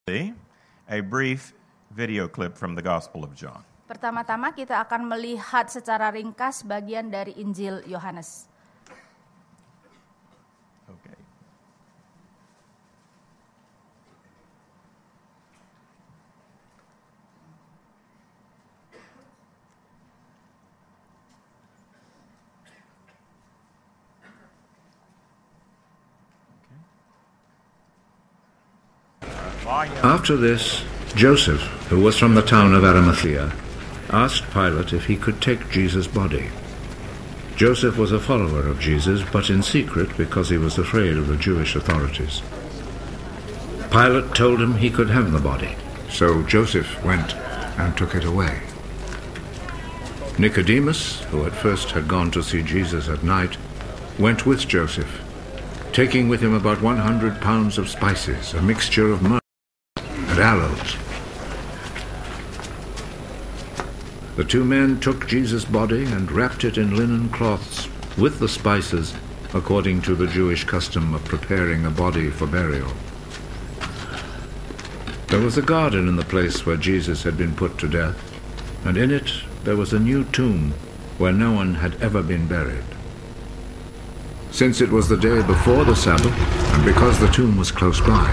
a brief video clip from the Gospel of John. Pertama-tama kita akan melihat secara ringkas bagian dari Injil Yohanes. Okay. After this, Joseph, who was from the town of Arimathea, asked Pilate if he could take Jesus' body. Joseph was a follower of Jesus, but in secret because he was afraid of the Jewish authorities. Pilate told him he could have the body, so Joseph went and took it away. Nicodemus, who at first had gone to see Jesus at night, went with Joseph, taking with him about 100 pounds of spices, a mixture of myrrh and aloes. The two men took Jesus' body and wrapped it in linen cloths with the spices, according to the Jewish custom of preparing a body for burial. There was a garden in the place where Jesus had been put to death, and in it there was a new tomb where no one had ever been buried. Since it was the day before the Sabbath, and because the tomb was close by,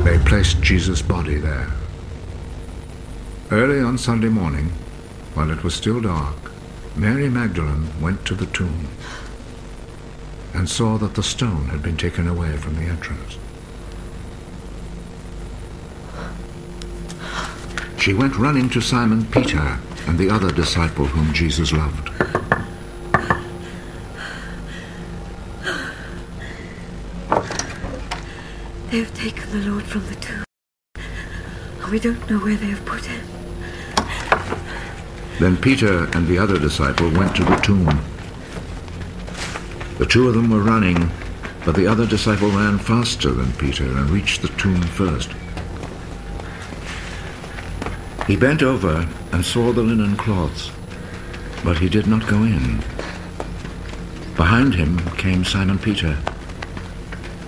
they placed Jesus' body there. Early on Sunday morning, while it was still dark, Mary Magdalene went to the tomb and saw that the stone had been taken away from the entrance. She went running to Simon Peter and the other disciple whom Jesus loved. They have taken the Lord from the tomb, and we don't know where they have put him. Then Peter and the other disciple went to the tomb. The two of them were running, but the other disciple ran faster than Peter and reached the tomb first. He bent over and saw the linen cloths, but he did not go in. Behind him came Simon Peter,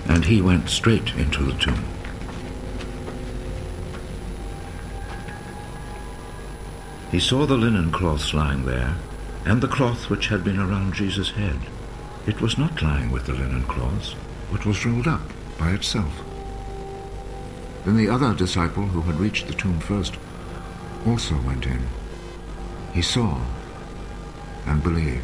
and he went straight into the tomb. He saw the linen cloths lying there, and the cloth which had been around Jesus' head. It was not lying with the linen cloths, but was rolled up by itself. Then the other disciple, who had reached the tomb first, also went in. He saw and believed.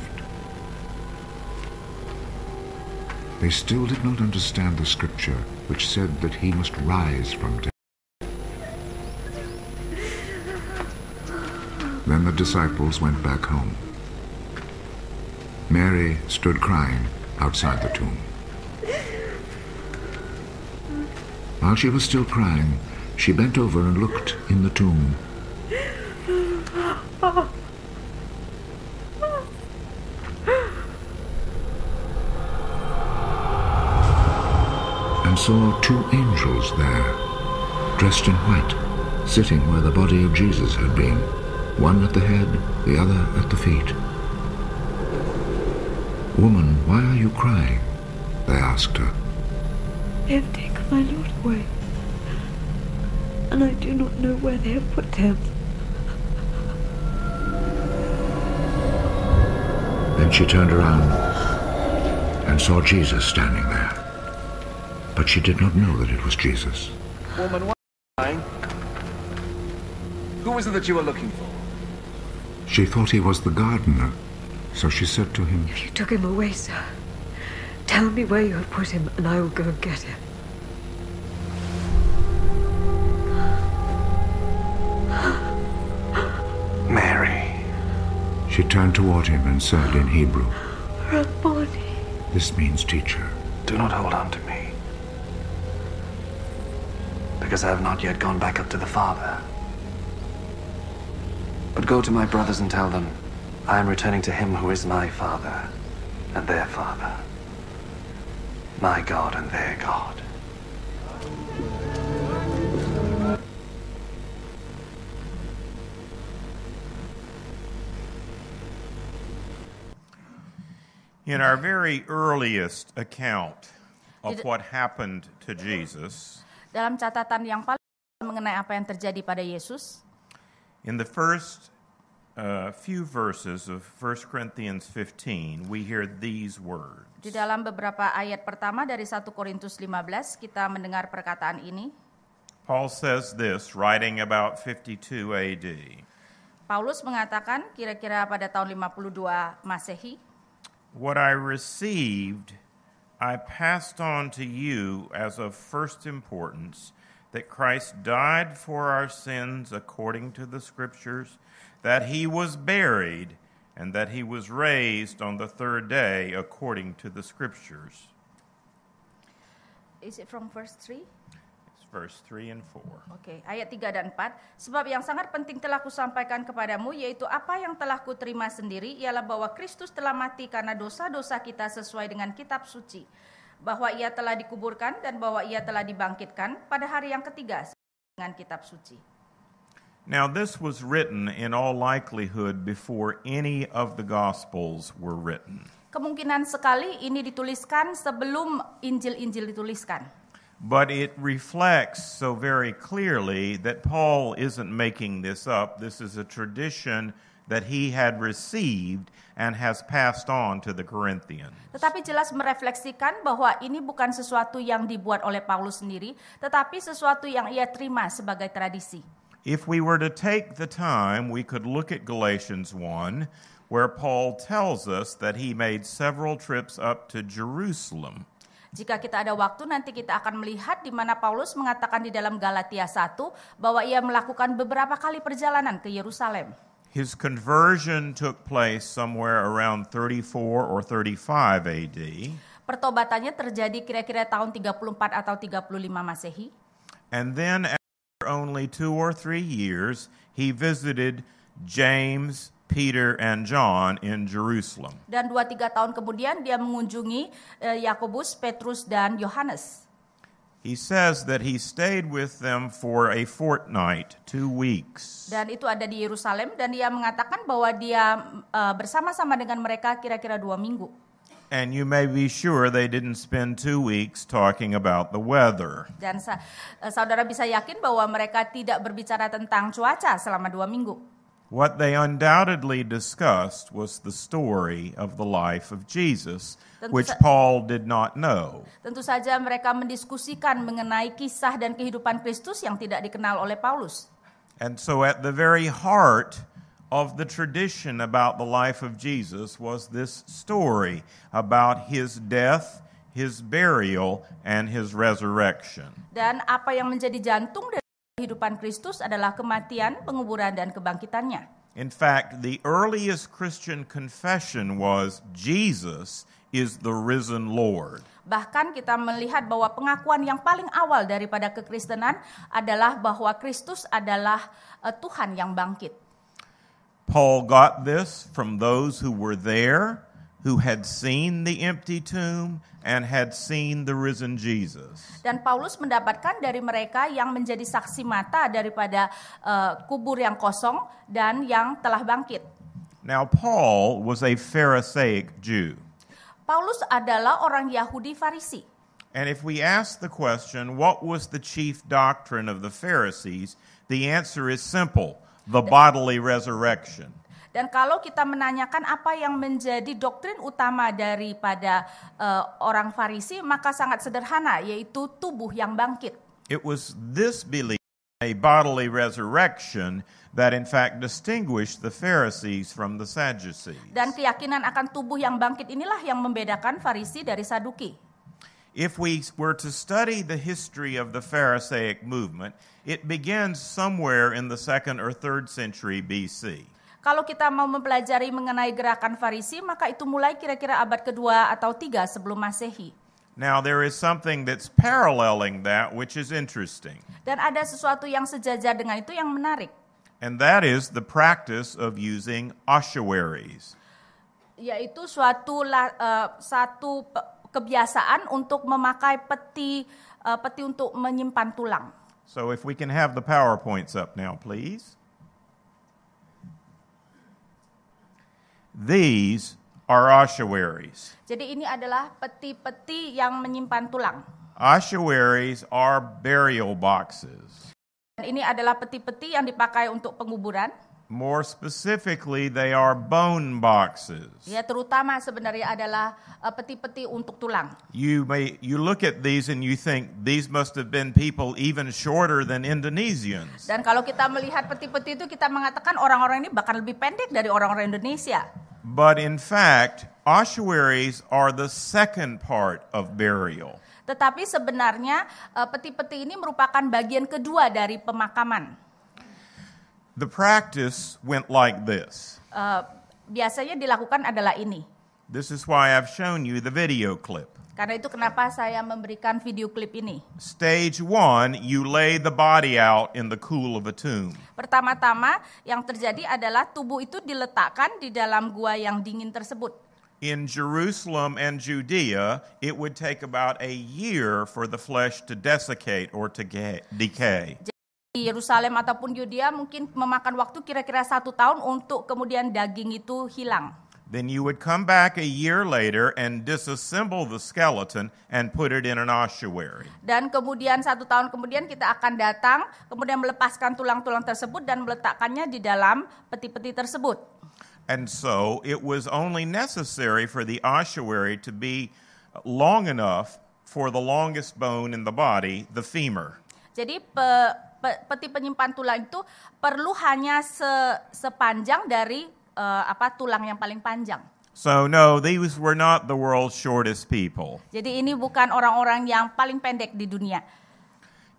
They still did not understand the scripture which said that he must rise from death. Then the disciples went back home. Mary stood crying outside the tomb. While she was still crying, she bent over and looked in the tomb. And saw two angels there, dressed in white, sitting where the body of Jesus had been, one at the head, the other at the feet. "Woman, why are you crying?" they asked her. They have taken my Lord away, and I do not know where they have put him. Then she turned around and saw Jesus standing there. But she did not know that it was Jesus. Woman, why are you crying? Who was it that you were looking for? She thought he was the gardener, so she said to him, If you took him away, sir, tell me where you have put him, and I will go and get him. Mary. She turned toward him and said in Hebrew, Rabboni. This means teacher. Do not hold on to me, because I have not yet gone back up to the Father. But go to my brothers and tell them, I am returning to him who is my Father and their Father, my God and their God. In our very earliest account of what happened to Jesus, Dalam catatan yang paling mengenai apa yang terjadi pada Yesus. In the first few verses of 1 Corinthians 15, we hear these words. Di dalam beberapa ayat pertama dari 1 Korintus 15, kita mendengar perkataan ini. Paul says this, writing about 52 AD. Paulus mengatakan kira-kira pada tahun 52 Masehi, What I received, I passed on to you as of first importance, that Christ died for our sins according to the Scriptures, that he was buried, and that he was raised on the third day according to the Scriptures. Is it from verse 3? It's verse 3 and 4. Oke, ayat 3 dan 4. Sebab yang sangat penting telah kusampaikan kepadamu, yaitu apa yang telah kuterima sendiri, ialah bahwa Kristus telah mati karena dosa-dosa kita sesuai dengan kitab suci. Bahwa ia telah dikuburkan dan bahwa ia telah dibangkitkan pada hari yang ketiga dengan kitab suci. Now this was written in all likelihood before any of the Gospels were written. Kemungkinan sekali ini dituliskan sebelum Injil-Injil dituliskan. But it reflects so very clearly that Paul isn't making this up. This is a tradition that he had received and has passed on to the Corinthians. Tetapi jelas merefleksikan bahwa ini bukan sesuatu yang dibuat oleh Paulus sendiri, tetapi sesuatu yang ia terima sebagai tradisi. If we were to take the time, we could look at Galatians 1, where Paul tells us that he made several trips up to Jerusalem. Jika kita ada waktu, nanti kita akan melihat di mana Paulus mengatakan di dalam Galatia 1 bahwa ia melakukan beberapa kali perjalanan ke Yerusalem. His conversion took place somewhere around 34 or 35 AD. Pertobatannya terjadi kira-kira tahun 34 atau 35 Masehi. And then after only 2 or 3 years, he visited James, Peter, and John in Jerusalem. Dan 2-3 tahun kemudian dia mengunjungi Yakobus, Petrus, dan Yohanes. He says that he stayed with them for a fortnight, 2 weeks. Dan itu ada di Yerusalem, dan dia mengatakan bahwa dia bersama-sama dengan mereka kira-kira 2 minggu. And you may be sure they didn't spend 2 weeks talking about the weather. Dan saudara bisa yakin bahwa mereka tidak berbicara tentang cuaca selama 2 minggu. What they undoubtedly discussed was the story of the life of Jesus, which Paul did not know. Tentu saja mereka mendiskusikan mengenai kisah dan kehidupan Kristus yang tidak dikenal oleh Paulus. And so at the very heart of the tradition about the life of Jesus was this story about his death, his burial, and his resurrection. Dan apa yang menjadi jantung dari kehidupan Kristus adalah kematian, penguburan, dan kebangkitannya. In fact, the earliest Christian confession was Jesus is the risen Lord. Bahkan kita melihat bahwa pengakuan yang paling awal daripada kekristenan adalah bahwa Kristus adalah Tuhan yang bangkit. Paul got this from those who were there, who had seen the empty tomb and had seen the risen Jesus. Dan Paulus mendapatkan dari mereka yang menjadi saksi mata daripada kubur yang kosong dan yang telah bangkit. Now Paul was a Pharisaic Jew. Paulus adalah orang Yahudi Farisi. And if we ask the question, what was the chief doctrine of the Pharisees? The answer is simple, the bodily resurrection. Dan kalau kita menanyakan apa yang menjadi doktrin utama daripada orang Farisi, maka sangat sederhana, yaitu tubuh yang bangkit. It was this belief, a bodily resurrection, that in fact distinguished the Pharisees from the Sadducees. Dan keyakinan akan tubuh yang bangkit inilah yang membedakan Farisi dari Saduki. If we were to study the history of the Pharisaic movement, it begins somewhere in the 2nd or 3rd century BC. Kalau kita mau mempelajari mengenai gerakan Farisi, maka itu mulai kira-kira abad kedua atau 3 sebelum Masehi. Now there is something that's paralleling that which is interesting. Dan ada sesuatu yang sejajar dengan itu yang menarik. And that is the practice of using ossuaries. Yaitu satu kebiasaan untuk memakai peti untuk menyimpan tulang. So if we can have the PowerPoints up now, please. These are ossuaries. Jadi ini adalah peti-peti yang menyimpan tulang. Ossuaries are burial boxes. Ini adalah peti-peti yang dipakai untuk penguburan. More specifically, they are bone boxes. Ya, terutama sebenarnya adalah peti-peti untuk tulang. You look at these and you think these must have been people even shorter than Indonesians. Dan kalau kita melihat peti-peti itu, kita mengatakan orang-orang ini bahkan lebih pendek dari orang-orang Indonesia. But in fact, ossuaries are the second part of burial. Tetapi sebenarnya peti-peti ini merupakan bagian kedua dari pemakaman. The practice went like this. Biasanya dilakukan adalah ini. This is why I've shown you the video clip. Karena itu kenapa saya memberikan video klip ini. Stage 1, you lay the body out in the cool of a tomb. Pertama-tama yang terjadi adalah tubuh itu diletakkan di dalam gua yang dingin tersebut. In Jerusalem and Judea, it would take about a year for the flesh to desiccate or to decay. Di Yerusalem ataupun Yudea mungkin memakan waktu kira-kira 1 tahun untuk kemudian daging itu hilang. Then you would come back a year later and disassemble the skeleton and put it in an ossuary. Dan kemudian 1 tahun kemudian kita akan datang, kemudian melepaskan tulang-tulang tersebut dan meletakkannya di dalam peti-peti tersebut. And so it was only necessary for the ossuary to be long enough for the longest bone in the body, the femur. Jadi peti penyimpan tulang itu perlu hanya sepanjang dari tulang yang paling panjang. So no, these were not the world's shortest people. Jadi ini bukan orang-orang yang paling pendek di dunia.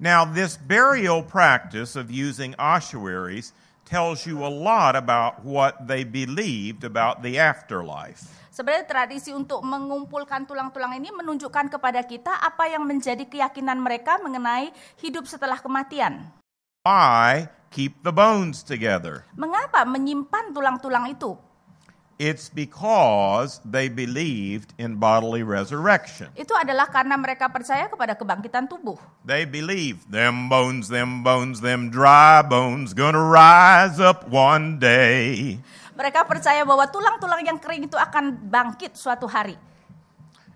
Now this burial practice of using ossuaries tells you a lot about what they believed about the afterlife. Sebenarnya tradisi untuk mengumpulkan tulang-tulang ini menunjukkan kepada kita apa yang menjadi keyakinan mereka mengenai hidup setelah kematian. Why keep the bones together? Mengapa menyimpan tulang-tulang itu? It's because they believed in bodily resurrection. Itu adalah karena mereka percaya kepada kebangkitan tubuh. They believe them dry bones gonna rise up one day. Mereka percaya bahwa tulang-tulang yang kering itu akan bangkit suatu hari.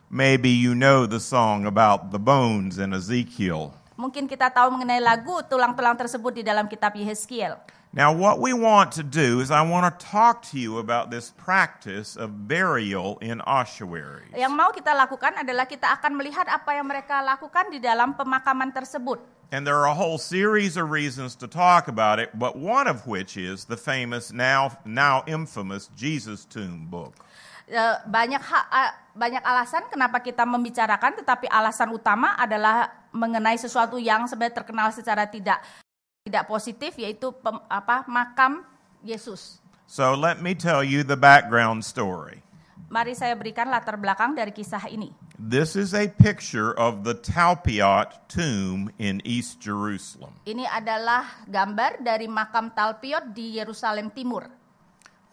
Maybe you know the song about the bones in Ezekiel. Mungkin kita tahu mengenai lagu tulang-tulang tersebut di dalam kitab Yeskiel. Now what we want to do is I want to talk to you about this practice of burial in ossuaries. Yang mau kita lakukan adalah kita akan melihat apa yang mereka lakukan di dalam pemakaman tersebut. And there are a whole series of reasons to talk about it, but one of which is the famous, now infamous Jesus Tomb book. Banyak alasan kenapa kita membicarakan, tetapi alasan utama adalah mengenai sesuatu yang sebenarnya terkenal secara tidak positif, yaitu makam Yesus. So let me tell you the background story. Mari saya berikan latar belakang dari kisah ini. This is a picture of the Talpiot tomb in East Jerusalem. Ini adalah gambar dari makam Talpiot di Yerusalem Timur.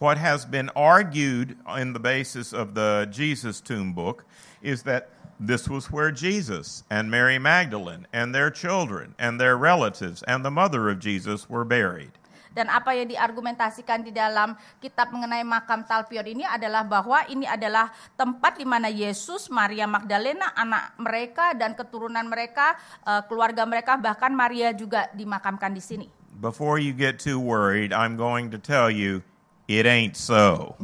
What has been argued in the basis of the Jesus Tomb book is that this was where Jesus and Mary Magdalene and their children and their relatives and the mother of Jesus were buried. Dan apa yang diargumentasikan di dalam kitab mengenai makam Talpiot ini adalah bahwa ini adalah tempat di mana Yesus, Maria Magdalena, anak mereka dan keturunan mereka, keluarga mereka, bahkan Maria juga dimakamkan di sini. Before you get too worried, I'm going to tell you it ain't so.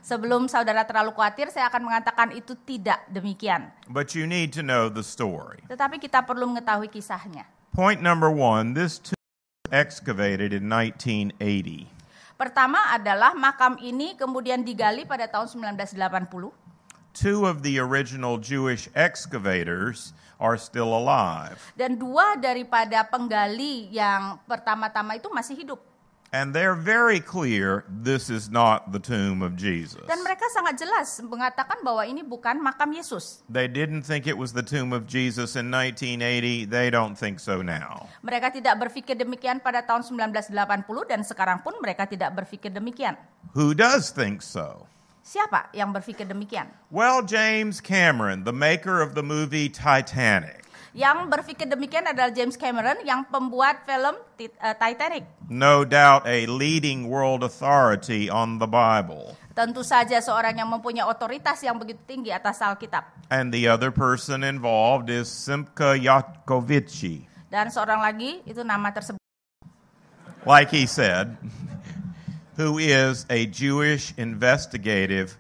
Sebelum saudara terlalu khawatir, saya akan mengatakan itu tidak demikian. But you need to know the story. Tetapi kita perlu mengetahui kisahnya. Point number 1, this tomb was excavated in 1980. Pertama adalah makam ini kemudian digali pada tahun 1980. 2 of the original Jewish excavators are still alive. Dan 2 daripada penggali yang pertama-tama itu masih hidup. And they're very clear this is not the tomb of Jesus. Dan mereka sangat jelas mengatakan bahwa ini bukan makam Yesus. They didn't think it was the tomb of Jesus in 1980. They don't think so now. Mereka tidak berpikir demikian pada tahun 1980 dan sekarang pun mereka tidak berpikir demikian. Who does think so? Siapa yang berpikir demikian? Well, James Cameron, the maker of the movie Titanic. Yang berpikir demikian adalah James Cameron yang pembuat film Titanic. No doubt a leading world authority on the Bible. Tentu saja seorang yang mempunyai otoritas yang begitu tinggi atas Alkitab. And the other person involved is Simcha Yatkovici. Dan seorang lagi itu nama tersebut like he said, who is a Jewish investigative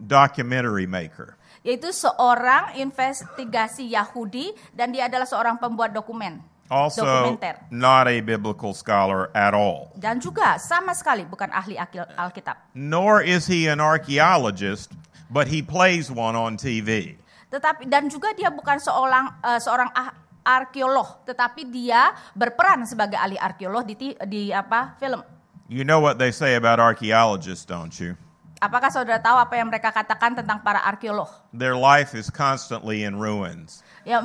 documentary maker. Yaitu seorang investigasi Yahudi dan dia adalah seorang pembuat dokumen. Also, Dokumenter. not a biblical scholar at all. Dan juga sama sekali bukan ahli Alkitab. Nor is he an archaeologist, but he plays one on TV. Tetapi dan juga dia bukan seorang arkeolog, tetapi dia berperan sebagai ahli arkeolog di film. You know what they say about archaeologists, don't you? Apakah saudara tahu apa yang mereka katakan tentang para arkeolog? Their life is constantly in ruins. Ya,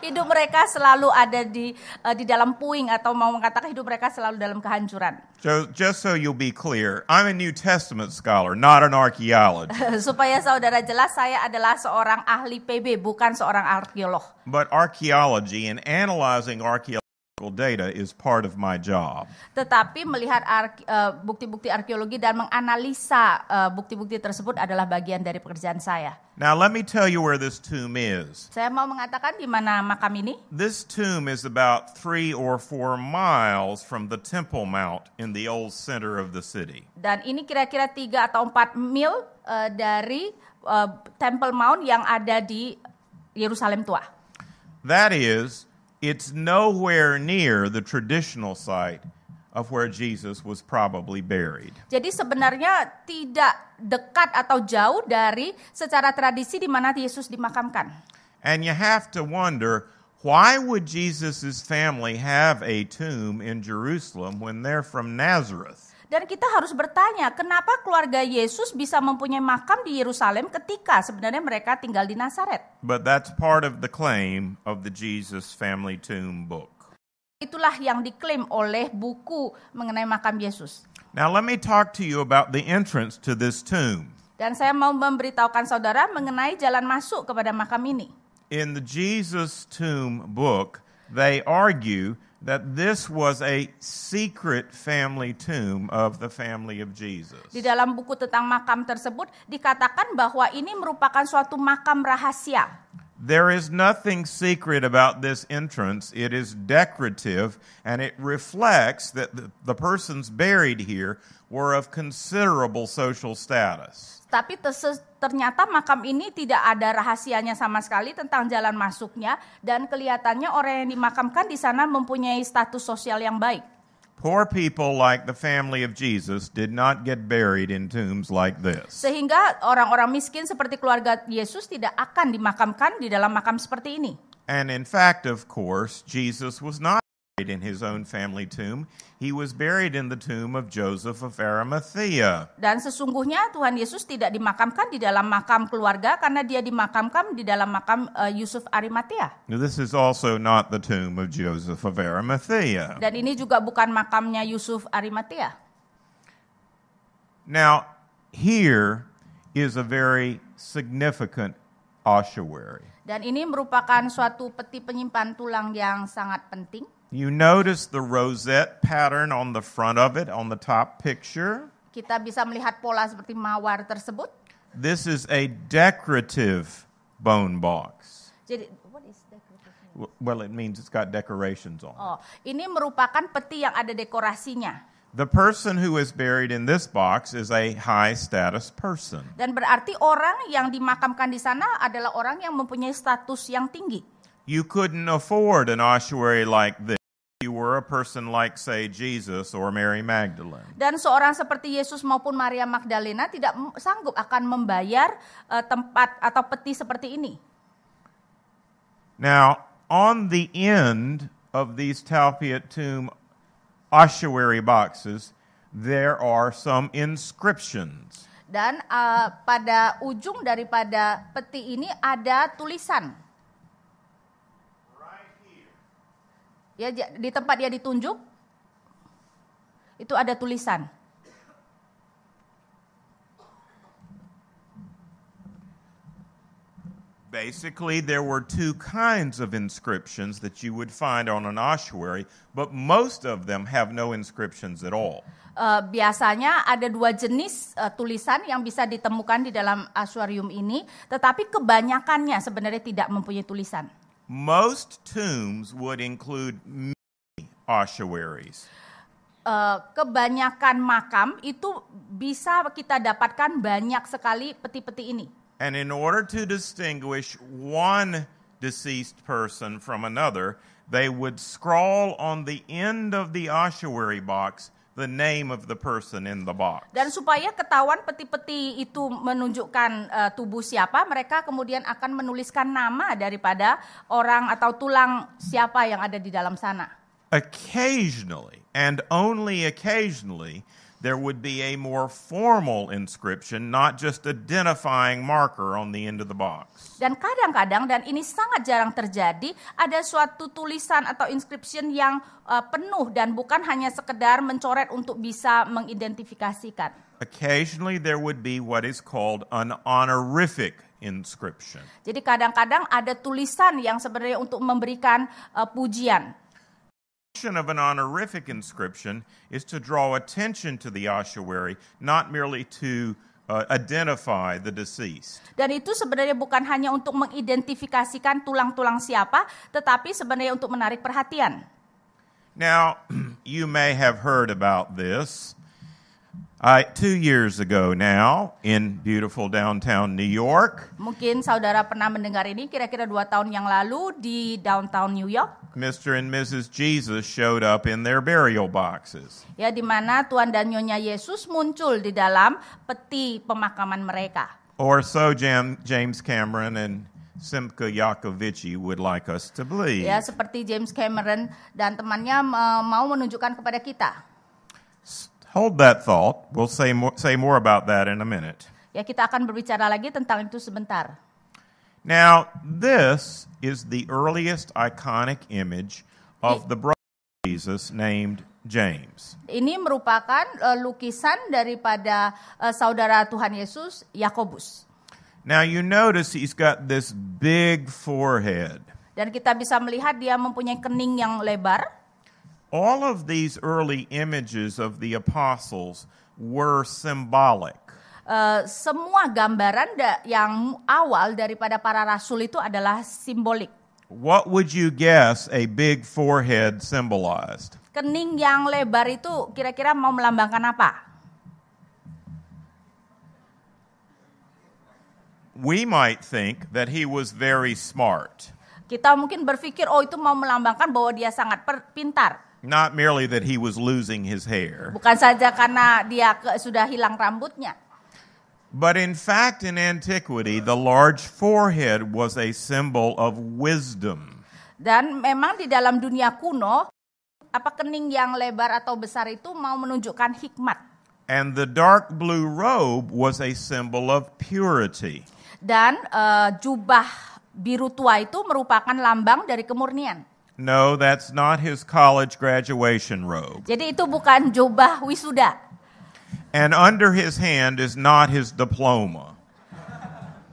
hidup mereka selalu ada di dalam puing, atau mau mengatakan hidup mereka selalu dalam kehancuran. So, just so you'll be clear, I'm a New Testament scholar, not an archaeologist. Supaya saudara jelas, saya adalah seorang ahli PB, bukan seorang arkeolog. But archaeology and analyzing archaeological data is part of my job. Tetapi melihat bukti-bukti arkeologi dan menganalisa bukti-bukti tersebut adalah bagian dari pekerjaan saya. Now, let me tell you where this tomb is. Saya mau mengatakan di mana makam ini. This tomb is about 3 or 4 miles from the Temple Mount in the old center of the city. Dan ini kira-kira 3 atau 4 mil dari Temple Mount yang ada di Yerusalem tua. That is, it's nowhere near the traditional site of where Jesus was probably buried. Jadi sebenarnya tidak dekat atau jauh dari secara tradisi di mana Yesus dimakamkan. And you have to wonder, why would Jesus' family have a tomb in Jerusalem when they're from Nazareth? Dan kita harus bertanya, kenapa keluarga Yesus bisa mempunyai makam di Yerusalem ketika sebenarnya mereka tinggal di Nazaret? But that's part of the claim of the Jesus Family Tomb book. Itulah yang diklaim oleh buku mengenai makam Yesus. Now let me talk to you about the entrance to this tomb. Dan saya mau memberitahukan saudara mengenai jalan masuk kepada makam ini. In the Jesus Tomb book, they argue that this was a secret family tomb of the family of Jesus. Di dalam buku tentang makam tersebut dikatakan bahwa ini merupakan suatu makam rahasia. There is nothing secret about this entrance. It is decorative, and it reflects that the persons buried here were of considerable social status. Tapi ternyata makam ini tidak ada rahasianya sama sekali tentang jalan masuknya, dan kelihatannya orang yang dimakamkan di sana mempunyai status sosial yang baik. Poor people like the family of Jesus did not get buried in tombs like this. Sehingga orang-orang miskin seperti keluarga Yesus tidak akan dimakamkan di dalam makam seperti ini. And in fact, of course, Jesus was not buried in his own family tomb. He was buried in the tomb of Joseph of Arimathea. Dan sesungguhnya Tuhan Yesus tidak dimakamkan di dalam makam keluarga karena dia dimakamkan di dalam makam Yusuf Arimatea. Now, this is also not the tomb of Joseph of Arimathea. Dan ini juga bukan makamnya Yusuf Arimatea. Now, here is a very significant ossuary. Dan ini merupakan suatu peti penyimpan tulang yang sangat penting. You notice the rosette pattern on the front of it, on the top picture? Kita bisa melihat pola seperti mawar tersebut. This is a decorative bone box. Jadi, what is decorative? Well, it means it's got decorations on it. Oh, ini merupakan peti yang ada dekorasinya. The person who is buried in this box is a high status person. Dan berarti orang yang dimakamkan di sana adalah orang yang mempunyai status yang tinggi. You couldn't afford an ossuary like this if you were a person like, say, Jesus or Mary Magdalene. Dan seorang seperti Yesus maupun Maria Magdalena tidak sanggup akan membayar tempat atau peti seperti ini. Now, on the end of these Talpiot tomb ossuary boxes, there are some inscriptions. Dan pada ujung daripada peti ini ada tulisan. Ya, di tempat dia ditunjuk, itu ada tulisan. Basically, there were two kinds of inscriptions that you would find on an ossuary, but most of them have no inscriptions at all. Biasanya ada 2 jenis tulisan yang bisa ditemukan di dalam asuarium ini, tetapi kebanyakannya sebenarnya tidak mempunyai tulisan. Most tombs would include many ossuaries. Kebanyakan makam itu bisa kita dapatkan banyak sekali peti-peti ini. And in order to distinguish one deceased person from another, they would scrawl on the end of the ossuary box the name of the person in the box. Dan supaya ketahuan peti-peti itu menunjukkan tubuh siapa, mereka kemudian akan menuliskan nama daripada orang atau tulang siapa yang ada di dalam sana. Occasionally, and only occasionally, there would be a more formal inscription, not just identifying marker on the end of the box. Dan kadang-kadang, dan ini sangat jarang terjadi, ada suatu tulisan atau inscription yang penuh dan bukan hanya sekedar mencoret untuk bisa mengidentifikasikan. Occasionally there would be what is called an honorific inscription. Jadi kadang-kadang ada tulisan yang sebenarnya untuk memberikan pujian. The function of an honorific inscription is to draw attention to the ossuary, not merely to identify the deceased. Dan itu sebenarnya bukan hanya untuk mengidentifikasikan tulang-tulang siapa, tetapi sebenarnya untuk menarik perhatian. Now, you may have heard about this. 2 years ago now, in beautiful downtown New York, Mungkin saudara pernah mendengar ini kira-kira 2 tahun yang lalu di downtown New York. Mr. and Mrs. Jesus showed up in their burial boxes. Ya, di mana Tuhan dan Nyonya Yesus muncul di dalam peti pemakaman mereka. Or so James Cameron and Simka Yakovici would like us to believe. Ya, seperti James Cameron dan temannya mau menunjukkan kepada kita. Hold that thought. We'll say more about that in a minute. Ya, kita akan berbicara lagi tentang itu sebentar. Now, this is the earliest iconic image of the brother of Jesus named James. Ini merupakan lukisan daripada saudara Tuhan Yesus, Yakobus. Now, you notice he's got this big forehead. Dan kita bisa melihat dia mempunyai kening yang lebar. All of these early images of the apostles were symbolic. Semua gambaran yang awal daripada para rasul itu adalah simbolik. What would you guess a big forehead symbolized? Kening yang lebar itu kira-kira mau melambangkan apa? We might think that he was very smart. Kita mungkin berpikir, oh itu mau melambangkan bahwa dia sangat pintar. Not merely that he was losing his hair. Bukan saja karena dia sudah hilang rambutnya. But in fact, in antiquity, the large forehead was a symbol of wisdom. Dan memang di dalam dunia kuno, kening yang lebar atau besar itu mau menunjukkan hikmat. And the dark blue robe was a symbol of purity. Dan jubah biru tua itu merupakan lambang dari kemurnian. No, that's not his college graduation robe. Jadi itu bukan jubah wisuda. And under his hand is not his diploma.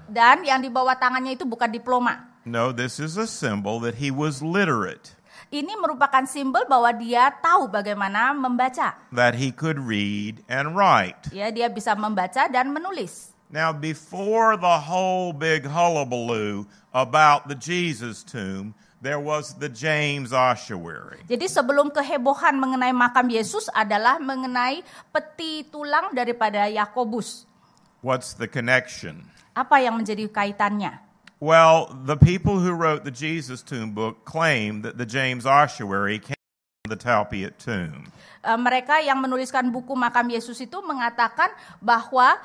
Dan yang di bawah tangannya itu bukan diploma. No, this is a symbol that he was literate. Ini merupakan simbol bahwa dia tahu bagaimana membaca. That he could read and write. Ya, dia bisa membaca dan menulis. Now, before the whole big hullabaloo about the Jesus tomb, there was the James ossuary. Jadi sebelum kehebohan mengenai makam Yesus adalah mengenai peti tulang daripada Yakobus. What's the connection? Apa yang menjadi kaitannya? Well, the people who wrote the Jesus tomb book claim that the James ossuary came from the Talpiot tomb. Mereka yang menuliskan buku makam Yesus itu mengatakan bahwa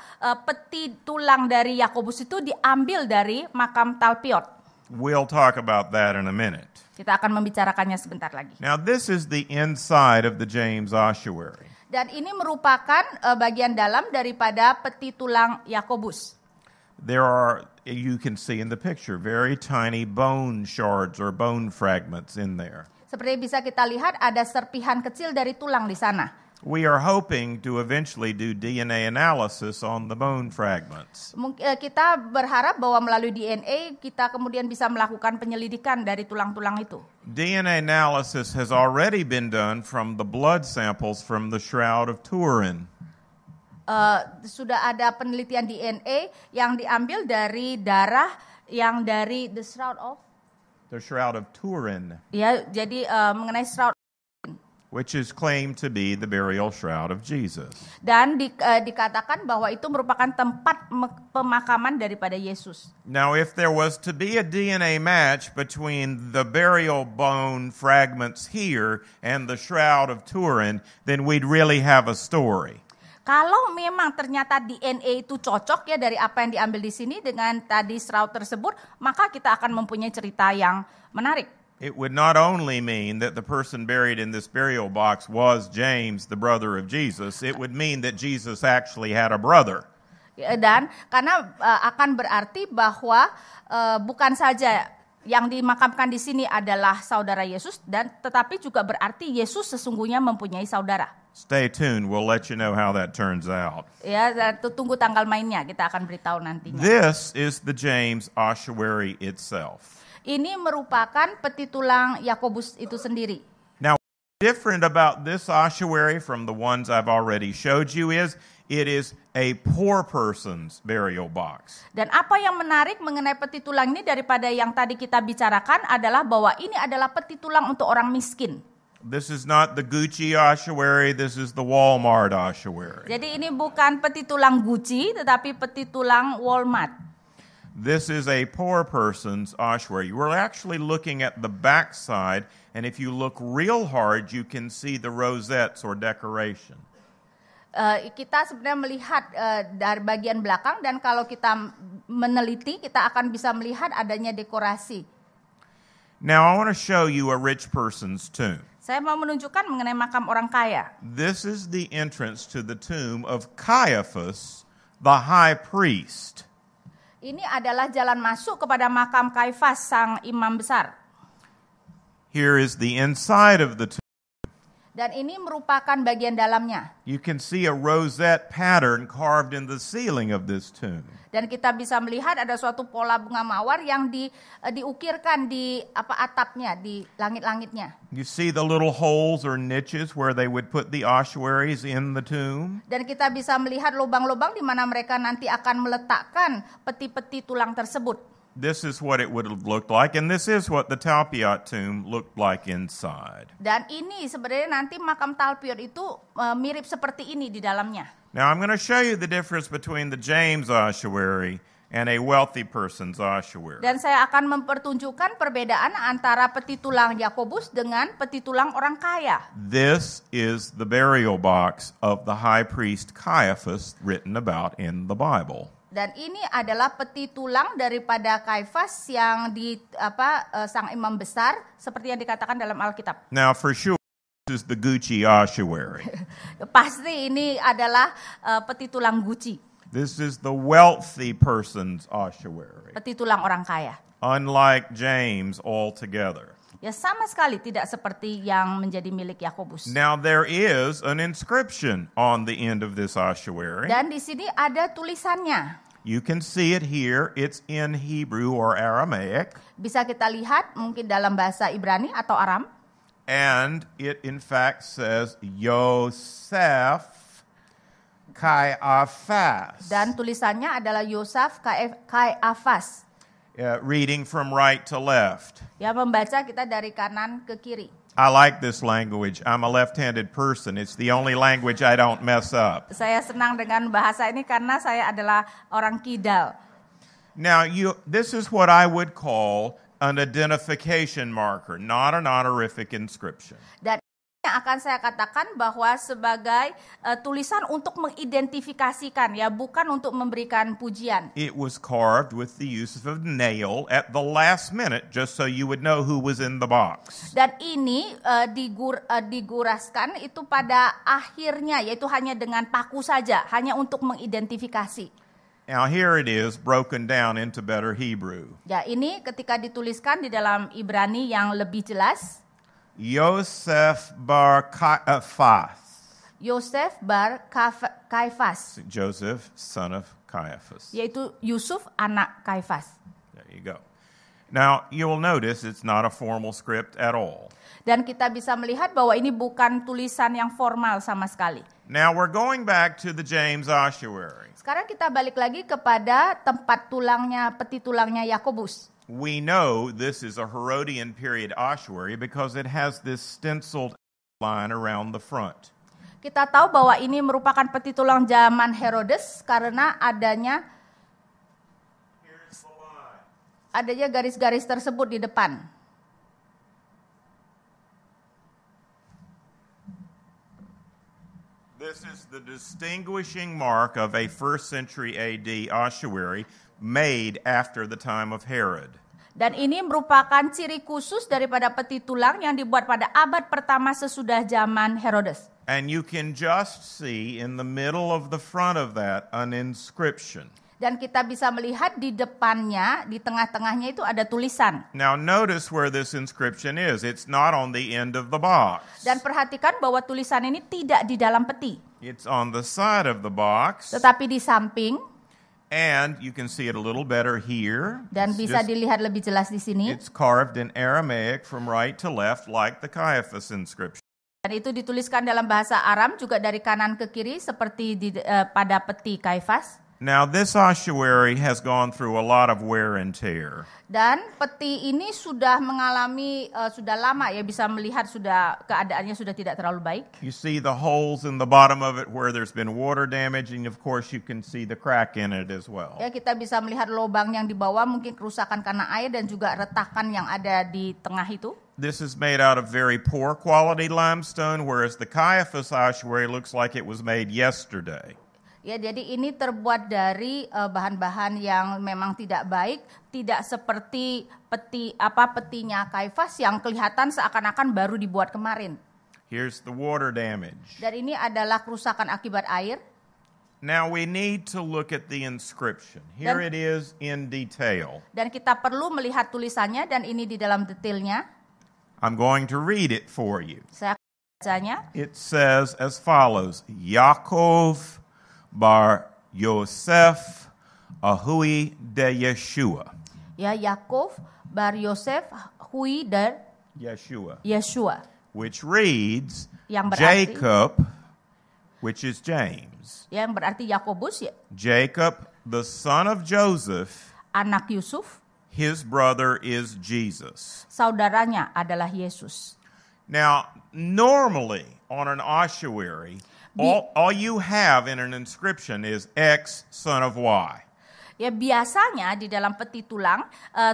peti tulang dari Yakobus itu diambil dari makam Talpiot. We'll talk about that in a minute. Kita akan membicarakannya sebentar lagi. Now, this is the inside of the James ossuary. Dan ini merupakan bagian dalam daripada peti tulang Yakobus. There are, you can see in the picture, very tiny bone shards or bone fragments in there. Seperti bisa kita lihat ada serpihan kecil dari tulang di sana. We are hoping to eventually do DNA analysis on the bone fragments. Kita berharap bahwa melalui DNA kita kemudian bisa melakukan penyelidikan dari tulang-tulang itu. DNA analysis has already been done from the blood samples from the Shroud of Turin. Sudah ada penelitian DNA yang diambil dari darah yang dari the Shroud of The Shroud of Turin. Ya, jadi mengenai Shroud which is claimed to be the burial shroud of Jesus. Dan dikatakan bahwa itu merupakan tempat pemakaman daripada Yesus. Now, if there was to be a DNA match between the burial bone fragments here and the shroud of Turin, then we'd really have a story. Kalau memang ternyata DNA itu cocok ya dari apa yang diambil di sini dengan tadi shroud tersebut, maka kita akan mempunyai cerita yang menarik. It would not only mean that the person buried in this burial box was James, the brother of Jesus. It would mean that Jesus actually had a brother. Dan karena akan berarti bahwa bukan saja yang dimakamkan di sini adalah saudara Yesus, dan tetapi juga berarti Yesus sesungguhnya mempunyai saudara. Stay tuned. We'll let you know how that turns out. Ya, tunggu tanggal mainnya, kita akan beritahu nantinya. This is the James ossuary itself. Ini merupakan peti tulang Yakobus itu sendiri. Now, what's different about this ossuary from the ones I've already showed you is it is a poor person's burial box. Dan apa yang menarik mengenai peti tulang ini daripada yang tadi kita bicarakan adalah bahwa ini adalah peti tulang untuk orang miskin. This is not the Gucci ossuary, this is the Walmart ossuary. Jadi ini bukan peti tulang Gucci, tetapi peti tulang Walmart. This is a poor person's ossuary. We're actually looking at the back side, and if you look real hard, you can see the rosettes or decoration. Kita sebenarnya melihat dari bagian belakang, dan kalau kita meneliti, kita akan bisa melihat adanya dekorasi. Now, I want to show you a rich person's tomb. Saya mau menunjukkan mengenai makam orang kaya. This is the entrance to the tomb of Caiaphas, the high priest. Ini adalah jalan masuk kepada makam Kaifas, sang imam besar. Here is the inside of the tomb. Dan ini merupakan bagian dalamnya. You can see a rosette pattern carved in the ceiling of this tomb. Dan kita bisa melihat ada suatu pola bunga mawar yang diukirkan di atapnya, di langit-langitnya. You see the little holes or niches where they would put the ossuaries in the tomb. Dan kita bisa melihat lubang-lubang di mana mereka nanti akan meletakkan peti-peti tulang tersebut. This is what it would have looked like, and this is what the Talpiot tomb looked like inside. Dan ini sebenarnya nanti makam Talpiot itu mirip seperti ini di dalamnya. Now I'm going to show you the difference between the James ossuary and a wealthy person's ossuary. Dan saya akan mempertunjukkan perbedaan antara peti tulang Yakobus dengan peti tulang orang kaya. This is the burial box of the high priest Caiaphas written about in the Bible. Dan ini adalah peti tulang daripada Kaifas yang sang imam besar seperti yang dikatakan dalam Alkitab. Now for sure this is the Gucci ossuary. Pasti ini adalah peti tulang Gucci. This is the wealthy person's ossuary. Peti tulang orang kaya. Unlike James altogether. Ya sama sekali tidak seperti yang menjadi milik Yakobus. Now there is an inscription on the end of this ossuary. Dan di sini ada tulisannya. You can see it here. It's in Hebrew or Aramaic. Bisa kita lihat mungkin dalam bahasa Ibrani atau Aram. And it in fact says Yosef Caiaphas. Dan tulisannya adalah Yosef Caiaphas. Reading from right to left. Ya, membaca kita dari kanan ke kiri. I like this language. I'm a left-handed person. It's the only language I don't mess up. Saya senang dengan bahasa ini karena saya adalah orang kidal. Now, this is what I would call an identification marker, not an honorific inscription. Dan yang akan saya katakan bahwa sebagai tulisan untuk mengidentifikasikan, ya, bukan untuk memberikan pujian. It was carved with the use of a nail at the last minute, just so you would know who was in the box. Dan ini diguraskan itu pada akhirnya, yaitu hanya dengan paku saja, hanya untuk mengidentifikasi. Now here it is broken down into better Hebrew. Ya, ini ketika dituliskan di dalam Ibrani yang lebih jelas. Yosef bar Caiaphas. Yosef bar Kaifas. Joseph, son of Caiaphas. Yaitu Yusuf, anak Kaifas. There you go. Now, you will notice it's not a formal script at all. Dan kita bisa melihat bahwa ini bukan tulisan yang formal sama sekali. Now, we're going back to the James ossuary. Sekarang kita balik lagi kepada tempat tulangnya, peti tulangnya Yakobus. We know this is a Herodian period ossuary because it has this stenciled line around the front. Kita tahu bahwa ini merupakan peti tulang zaman Herodes karena adanya garis-garis tersebut di depan. This is the distinguishing mark of a 1st century AD ossuary made after the time of Herod. Dan ini merupakan ciri khusus daripada peti tulang yang dibuat pada abad pertama sesudah zaman Herodes. And you can just see in the middle of the front of that an inscription. Dan kita bisa melihat di depannya, di tengah-tengahnya itu ada tulisan. Now notice where this inscription is. It's not on the end of the box. Dan perhatikan bahwa tulisan ini tidak di dalam peti. It's on the side of the box. Tetapi di samping. And you can see it a little better here. Dan bisa dilihat lebih jelas di sini. It's carved in Aramaic from right to left like the Caiaphas inscription. Dan itu dituliskan dalam bahasa Aram juga dari kanan ke kiri seperti pada peti Kaifas. Now this ossuary has gone through a lot of wear and tear. Dan peti ini sudah mengalami sudah lama ya, bisa melihat sudah keadaannya sudah tidak terlalu baik. You see the holes in the bottom of it where there's been water damage, and of course you can see the crack in it as well. Ya, kita bisa melihat lubang yang di bawah, mungkin kerusakan karena air dan juga retakan yang ada di tengah itu. This is made out of very poor quality limestone, whereas the Caiaphas ossuary looks like it was made yesterday. Ya, jadi ini terbuat dari bahan-bahan yang memang tidak baik, tidak seperti petinya Kaifas yang kelihatan seakan-akan baru dibuat kemarin. Here's the water damage. Dan ini adalah kerusakan akibat air. Now we need to look at the inscription. Here it is in detail. Dan kita perlu melihat tulisannya dan ini di dalam detailnya. I'm going to read it for you. Saya akan bacanya. It says as follows: Yaakov bar Yosef Ahui de Yeshua. Ya, Yakov bar Yosef Hui der Yeshua. Which reads Yang berarti, Jacob, which is James. Yang berarti Yakobus ya. Jacob, the son of Joseph, anak Yusuf. His brother is Jesus. Saudaranya adalah Yesus. Now, normally on an ossuary, all you have in an inscription is X, son of Y. Ya, biasanya di dalam peti tulang,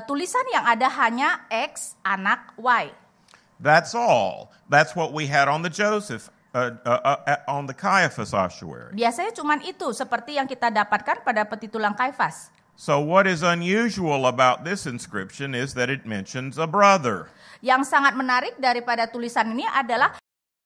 tulisan yang ada hanya X, anak Y. That's all. That's what we had on the Joseph, on the Caiaphas ossuary. Biasanya cuman itu, seperti yang kita dapatkan pada peti tulang Kaifas. So what is unusual about this inscription is that it mentions a brother. Yang sangat menarik daripada tulisan ini adalah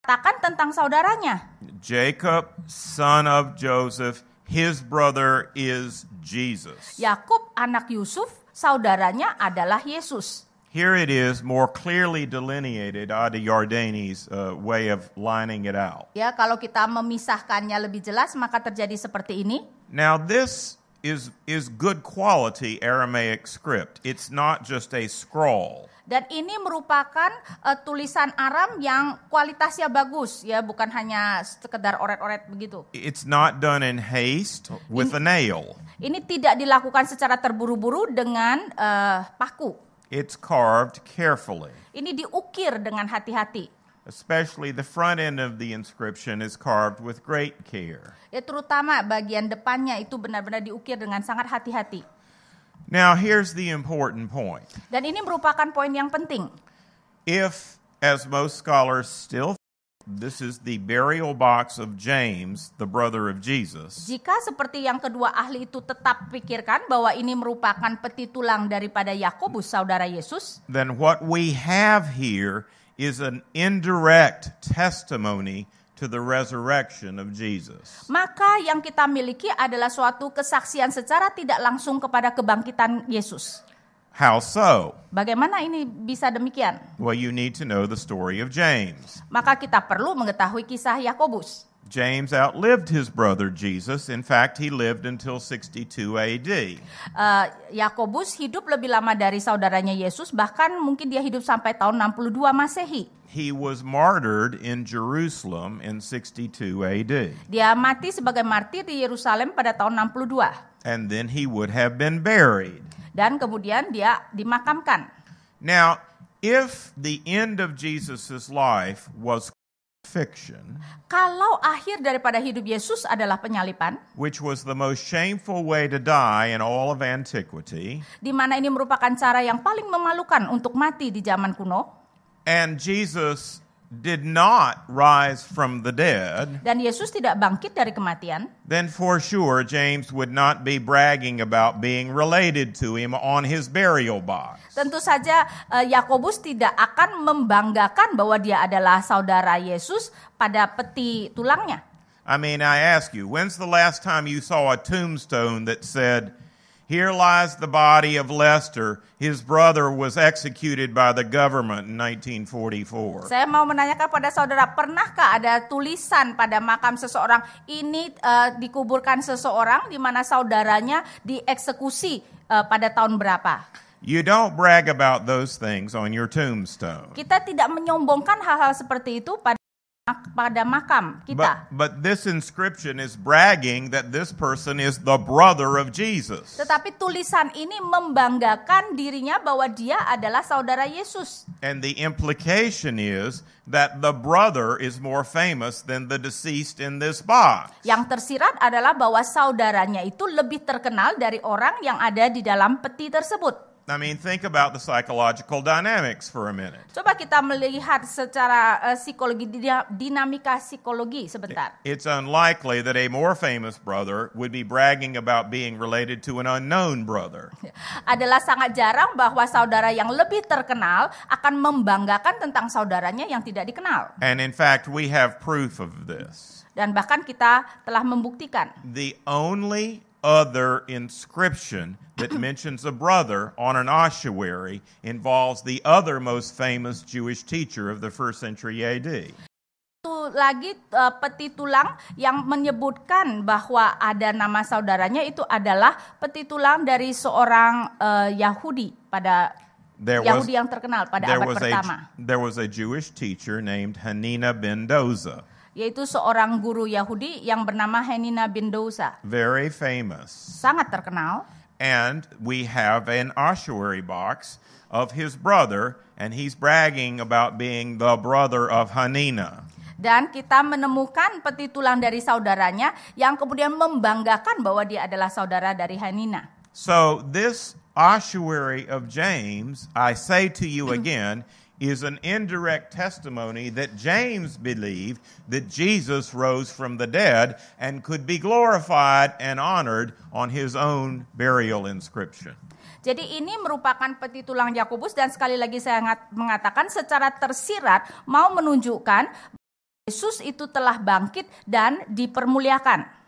katakan tentang saudaranya. Jacob, son of Joseph, his brother is Jesus. Yakub, anak Yusuf, saudaranya adalah Yesus. Here it is more clearly delineated, Adi Yardani's way of lining it out. Ya, kalau kita memisahkannya lebih jelas, maka terjadi seperti ini. Now this is good quality Aramaic script. It's not just a scroll. Dan ini merupakan tulisan Aram yang kualitasnya bagus, ya, bukan hanya sekedar oret-oret begitu. It's not done in haste with a nail. Ini tidak dilakukan secara terburu-buru dengan paku. It's carved carefully. Ini diukir dengan hati-hati. Especially the front end of the inscription is carved with great care. Ya, terutama bagian depannya itu benar-benar diukir dengan sangat hati-hati. Now here's the important point. Dan ini merupakan poin yang penting. If, as most scholars still this is the burial box of James, the brother of Jesus. Jika seperti yang kedua ahli itu tetap pikirkan bahwa ini merupakan peti tulang daripada Yakobus, saudara Yesus, then what we have here is an indirect testimony to the resurrection of Jesus. Maka yang kita miliki adalah suatu kesaksian secara tidak langsung kepada kebangkitan Yesus. How so? Bagaimana ini bisa demikian? Well, you need to know the story of James. Maka kita perlu mengetahui kisah Yakobus. James outlived his brother Jesus. In fact, he lived until 62 AD. Yakobus hidup lebih lama dari saudaranya Yesus, bahkan mungkin dia hidup sampai tahun 62 Masehi. He was martyred in Jerusalem in 62 AD. Dia mati sebagai martir di Yerusalem pada tahun 62. And then he would have been buried. Dan kemudian dia dimakamkan. Now, if the end of Jesus' life was crucifixion, kalau akhir daripada hidup Yesus adalah penyaliban, which was the most shameful way to die in all of antiquity, di mana ini merupakan cara yang paling memalukan untuk mati di zaman kuno, and Jesus did not rise from the dead, dan Yesus tidak bangkit dari kematian, then for sure James would not be bragging about being related to him on his burial box. tentu saja Yakobus tidak akan membanggakan bahwa dia adalah saudara Yesus pada peti tulangnya. I mean, I ask you, when's the last time you saw a tombstone that said, "Here lies the body of Lester. His brother was executed by the government in 1944." Saya mau menanyakan pada saudara, pernahkah ada tulisan pada makam seseorang, ini dikuburkan seseorang di mana saudaranya dieksekusi pada tahun berapa? You don't brag about those things on your tombstone. Kita tidak menyombongkan hal-hal seperti itu pada makam kita. But this inscription is bragging that this person is the brother of Jesus. Tetapi tulisan ini membanggakan dirinya bahwa dia adalah saudara Yesus. And the implication is that the brother is more famous than the deceased in this box. Yang tersirat adalah bahwa saudaranya itu lebih terkenal dari orang yang ada di dalam peti tersebut. I mean, think about the psychological dynamics for a minute. Coba kita melihat secara psikologi, dinamika psikologi sebentar. It's unlikely that a more famous brother would be bragging about being related to an unknown brother. Adalah sangat jarang bahwa saudara yang lebih terkenal akan membanggakan tentang saudaranya yang tidak dikenal. And in fact, we have proof of this. Dan bahkan kita telah membuktikan. The only other inscription that mentions a brother on an ossuary involves the other most famous Jewish teacher of the first century AD. Satu lagi peti tulang yang menyebutkan bahwa ada nama saudaranya itu adalah peti tulang dari seorang Yahudi pada Yahudi yang terkenal pada abad pertama. There was a Jewish teacher named Hanina ben Doza. Yaitu seorang guru Yahudi yang bernama Hanina bin Doza. Very famous. Sangat terkenal. And we have an ossuary box of his brother, and he's bragging about being the brother of Hanina. Dan kita menemukan peti tulang dari saudaranya yang kemudian membanggakan bahwa dia adalah saudara dari Hanina. So this ossuary of James, I say to you again, is an indirect testimony that James believed that Jesus rose from the dead and could be glorified and honored on his own burial inscription. Jadi ini merupakan peti tulang Yakobus dan sekali lagi saya mengatakan secara tersirat mau menunjukkan Yesus itu telah bangkit dan dipermuliakan.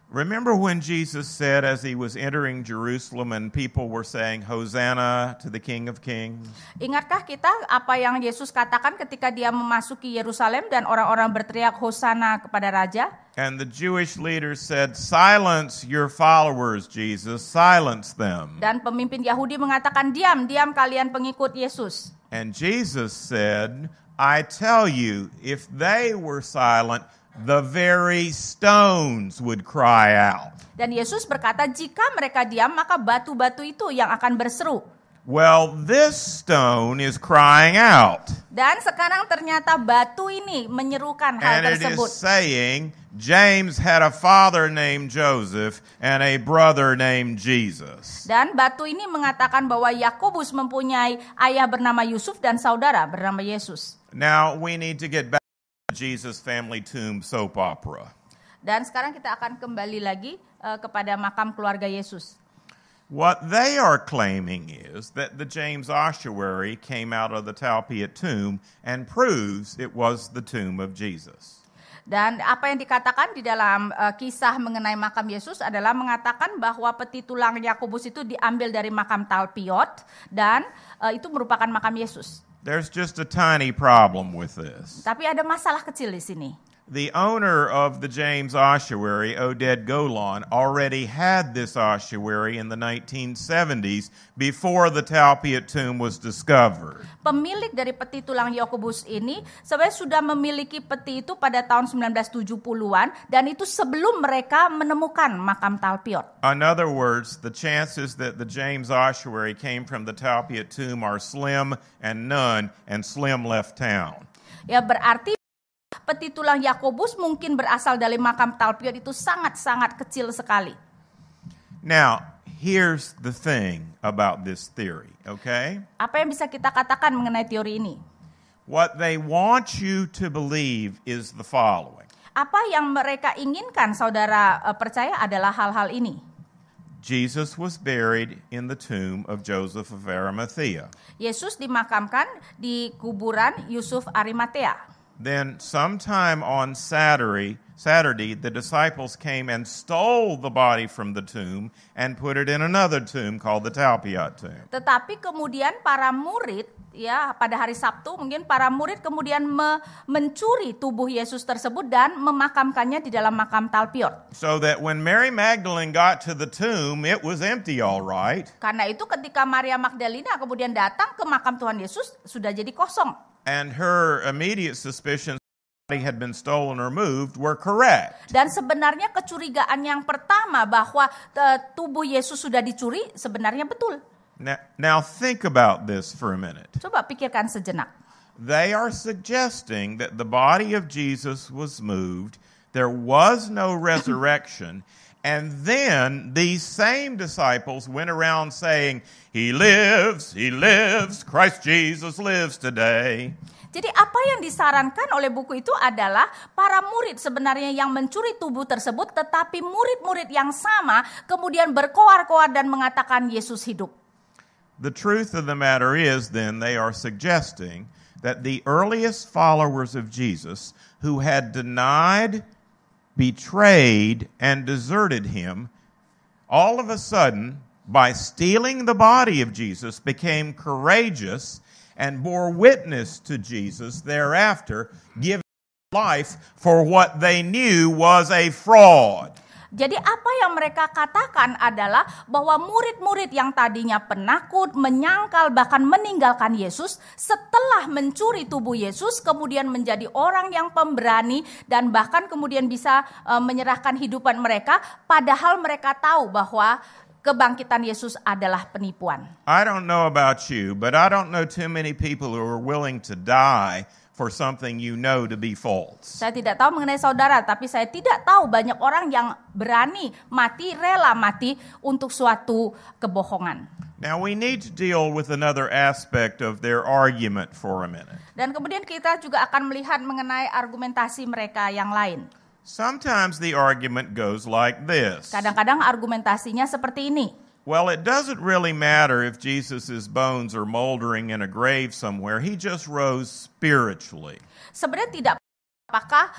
Remember when Jesus said as he was entering Jerusalem and people were saying, "Hosanna to the King of Kings"? Ingatkah kita apa yang Yesus katakan ketika dia memasuki Yerusalem dan orang-orang berteriak Hosana kepada Raja? And the Jewish leaders said, "Silence your followers, Jesus, silence them." Dan pemimpin Yahudi mengatakan, diam kalian pengikut Yesus. And Jesus said, "I tell you, if they were silent, the very stones would cry out." Dan Yesus berkata, jika mereka diam, maka batu-batu itu yang akan berseru. Well, this stone is crying out. Dan sekarang ternyata batu ini menyerukan hal And it tersebut. is saying, James had a father named Joseph and a brother named Jesus. Dan batu ini mengatakan bahwa Yakobus mempunyai ayah bernama Yusuf dan saudara bernama Yesus. Now, we need to get back to Jesus family tomb soap opera. Dan sekarang kita akan kembali lagi kepada makam keluarga Yesus. What they are claiming is that the James ossuary came out of the Talpiot tomb and proves it was the tomb of Jesus. Dan apa yang dikatakan di dalam kisah mengenai makam Yesus adalah mengatakan bahwa peti tulang Yakobus itu diambil dari makam Talpiot dan itu merupakan makam Yesus. There's just a tiny problem with this. Tapi ada masalah kecil di sini. The owner of the James ossuary, Oded Golan, already had this ossuary in the 1970s before the Talpiot tomb was discovered. Pemilik dari peti tulang Yakobus ini sebenarnya sudah memiliki peti itu pada tahun 1970-an dan itu sebelum mereka menemukan makam Talpiot. In other words, the chances that the James ossuary came from the Talpiot tomb are slim and none, and Slim left town. Ya berarti peti tulang Yakobus mungkin berasal dari makam Talpiot itu sangat-sangat kecil sekali. Now, here's the thing about this theory, okay? Apa yang bisa kita katakan mengenai teori ini? What they want you to believe is the following. Apa yang mereka inginkan saudara percaya adalah hal-hal ini. Jesus was buried in the tomb of Joseph of Arimathea. Yesus dimakamkan di kuburan Yusuf Arimatea. Then sometime on Saturday, the disciples came and stole the body from the tomb and put it in another tomb called the Talpiot tomb. Tetapi kemudian para murid, ya pada hari Sabtu mungkin para murid kemudian mencuri tubuh Yesus tersebut dan memakamkannya di dalam makam Talpiot. So that when Mary Magdalene got to the tomb, it was empty all right. Karena itu ketika Maria Magdalena kemudian datang ke makam Tuhan Yesus sudah jadi kosong. And her immediate suspicions had been stolen or moved were correct. Dan sebenarnya kecurigaan yang pertama bahwa tubuh Yesus sudah dicuri sebenarnya betul. Now think about this for a minute. Coba pikirkan sejenak. They are suggesting that the body of Jesus was moved, there was no resurrection, and then these same disciples went around saying, He lives, Christ Jesus lives today. Jadi apa yang disarankan oleh buku itu adalah para murid sebenarnya yang mencuri tubuh tersebut, tetapi murid-murid yang sama kemudian berkoar-koar dan mengatakan Yesus hidup. The truth of the matter is then they are suggesting that the earliest followers of Jesus who had denied, betrayed, and deserted him, all of a sudden, by stealing the body of Jesus, became courageous and bore witness to Jesus thereafter, giving life for what they knew was a fraud. Jadi apa yang mereka katakan adalah bahwa murid-murid yang tadinya penakut, menyangkal, bahkan meninggalkan Yesus, setelah mencuri tubuh Yesus, kemudian menjadi orang yang pemberani dan bahkan kemudian bisa menyerahkan hidupan mereka, padahal mereka tahu bahwa kebangkitan Yesus adalah penipuan. I don't know about you, but I don't know too many people who are willing to die for something you know to be false. Saya tidak tahu mengenai saudara, tapi saya tidak tahu banyak orang yang berani mati, rela mati untuk suatu kebohongan. Now we need to deal with another aspect of their argument for a minute. Dan kemudian kita juga akan melihat mengenai argumentasi mereka yang lain. Sometimes the argument goes like this. Kadang-kadang argumentasinya seperti ini. Well, it doesn't really matter if Jesus' bones are moldering in a grave somewhere. He just rose spiritually. Sebenarnya tidak apakah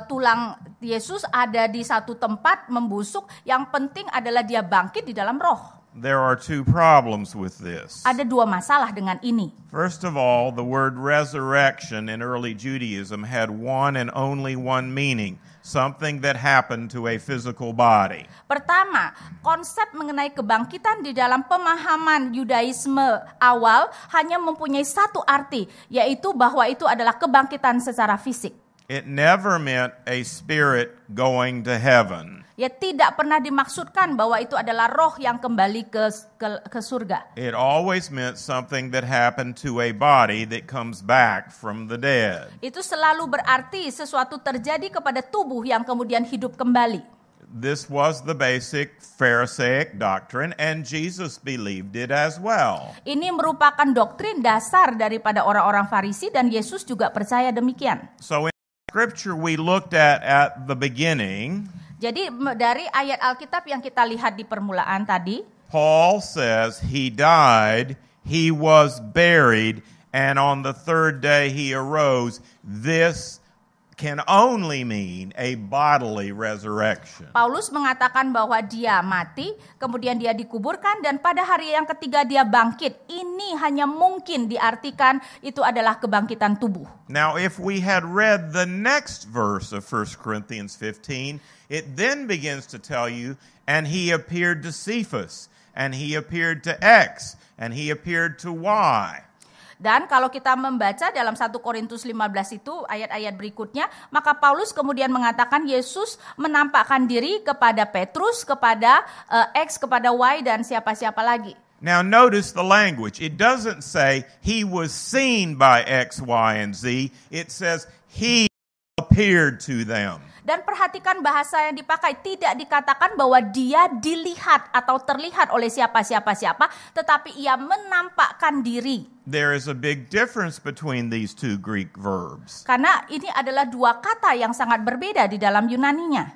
tulang Yesus ada di satu tempat membusuk. Yang penting adalah dia bangkit di dalam roh. There are two problems with this. Ada dua masalah dengan ini. First of all, the word resurrection in early Judaism had one and only one meaning. Something that happened to a physical body. Pertama, konsep mengenai kebangkitan di dalam pemahaman Yudaisme awal hanya mempunyai satu arti, yaitu bahwa itu adalah kebangkitan secara fisik. It never meant a spirit going to heaven. Ya tidak pernah dimaksudkan bahwa itu adalah roh yang kembali ke surga. It always meant something that happened to a body that comes back from the dead. Itu selalu berarti sesuatu terjadi kepada tubuh yang kemudian hidup kembali. This was the basic Pharisaic doctrine, and Jesus believed it as well. Ini merupakan doktrin dasar daripada orang-orang Farisi dan Yesus juga percaya demikian. So in Scripture we looked at the beginning. Jadi dari ayat Alkitab yang kita lihat di permulaan tadi, Paul says he died, he was buried, and on the third day he arose. This can only mean a bodily resurrection. Paulus mengatakan bahwa dia mati, kemudian dia dikuburkan, dan pada hari yang ketiga dia bangkit. Ini hanya mungkin diartikan itu adalah kebangkitan tubuh. Now if we had read the next verse of 1 Corinthians 15, it then begins to tell you, and he appeared to Cephas, and he appeared to X, and he appeared to Y. Dan kalau kita membaca dalam 1 Korintus 15 itu ayat-ayat berikutnya, maka Paulus kemudian mengatakan Yesus menampakkan diri kepada Petrus, kepada X, kepada Y, dan siapa-siapa lagi. Now notice the language. It doesn't say he was seen by X, Y, and Z. It says he appeared appeared to them. Dan perhatikan bahasa yang dipakai, tidak dikatakan bahwa dia dilihat atau terlihat oleh siapa-siapa, tetapi ia menampakkan diri. There is a big difference between these two Greek verbs. Karena ini adalah dua kata yang sangat berbeda di dalam Yunaninya.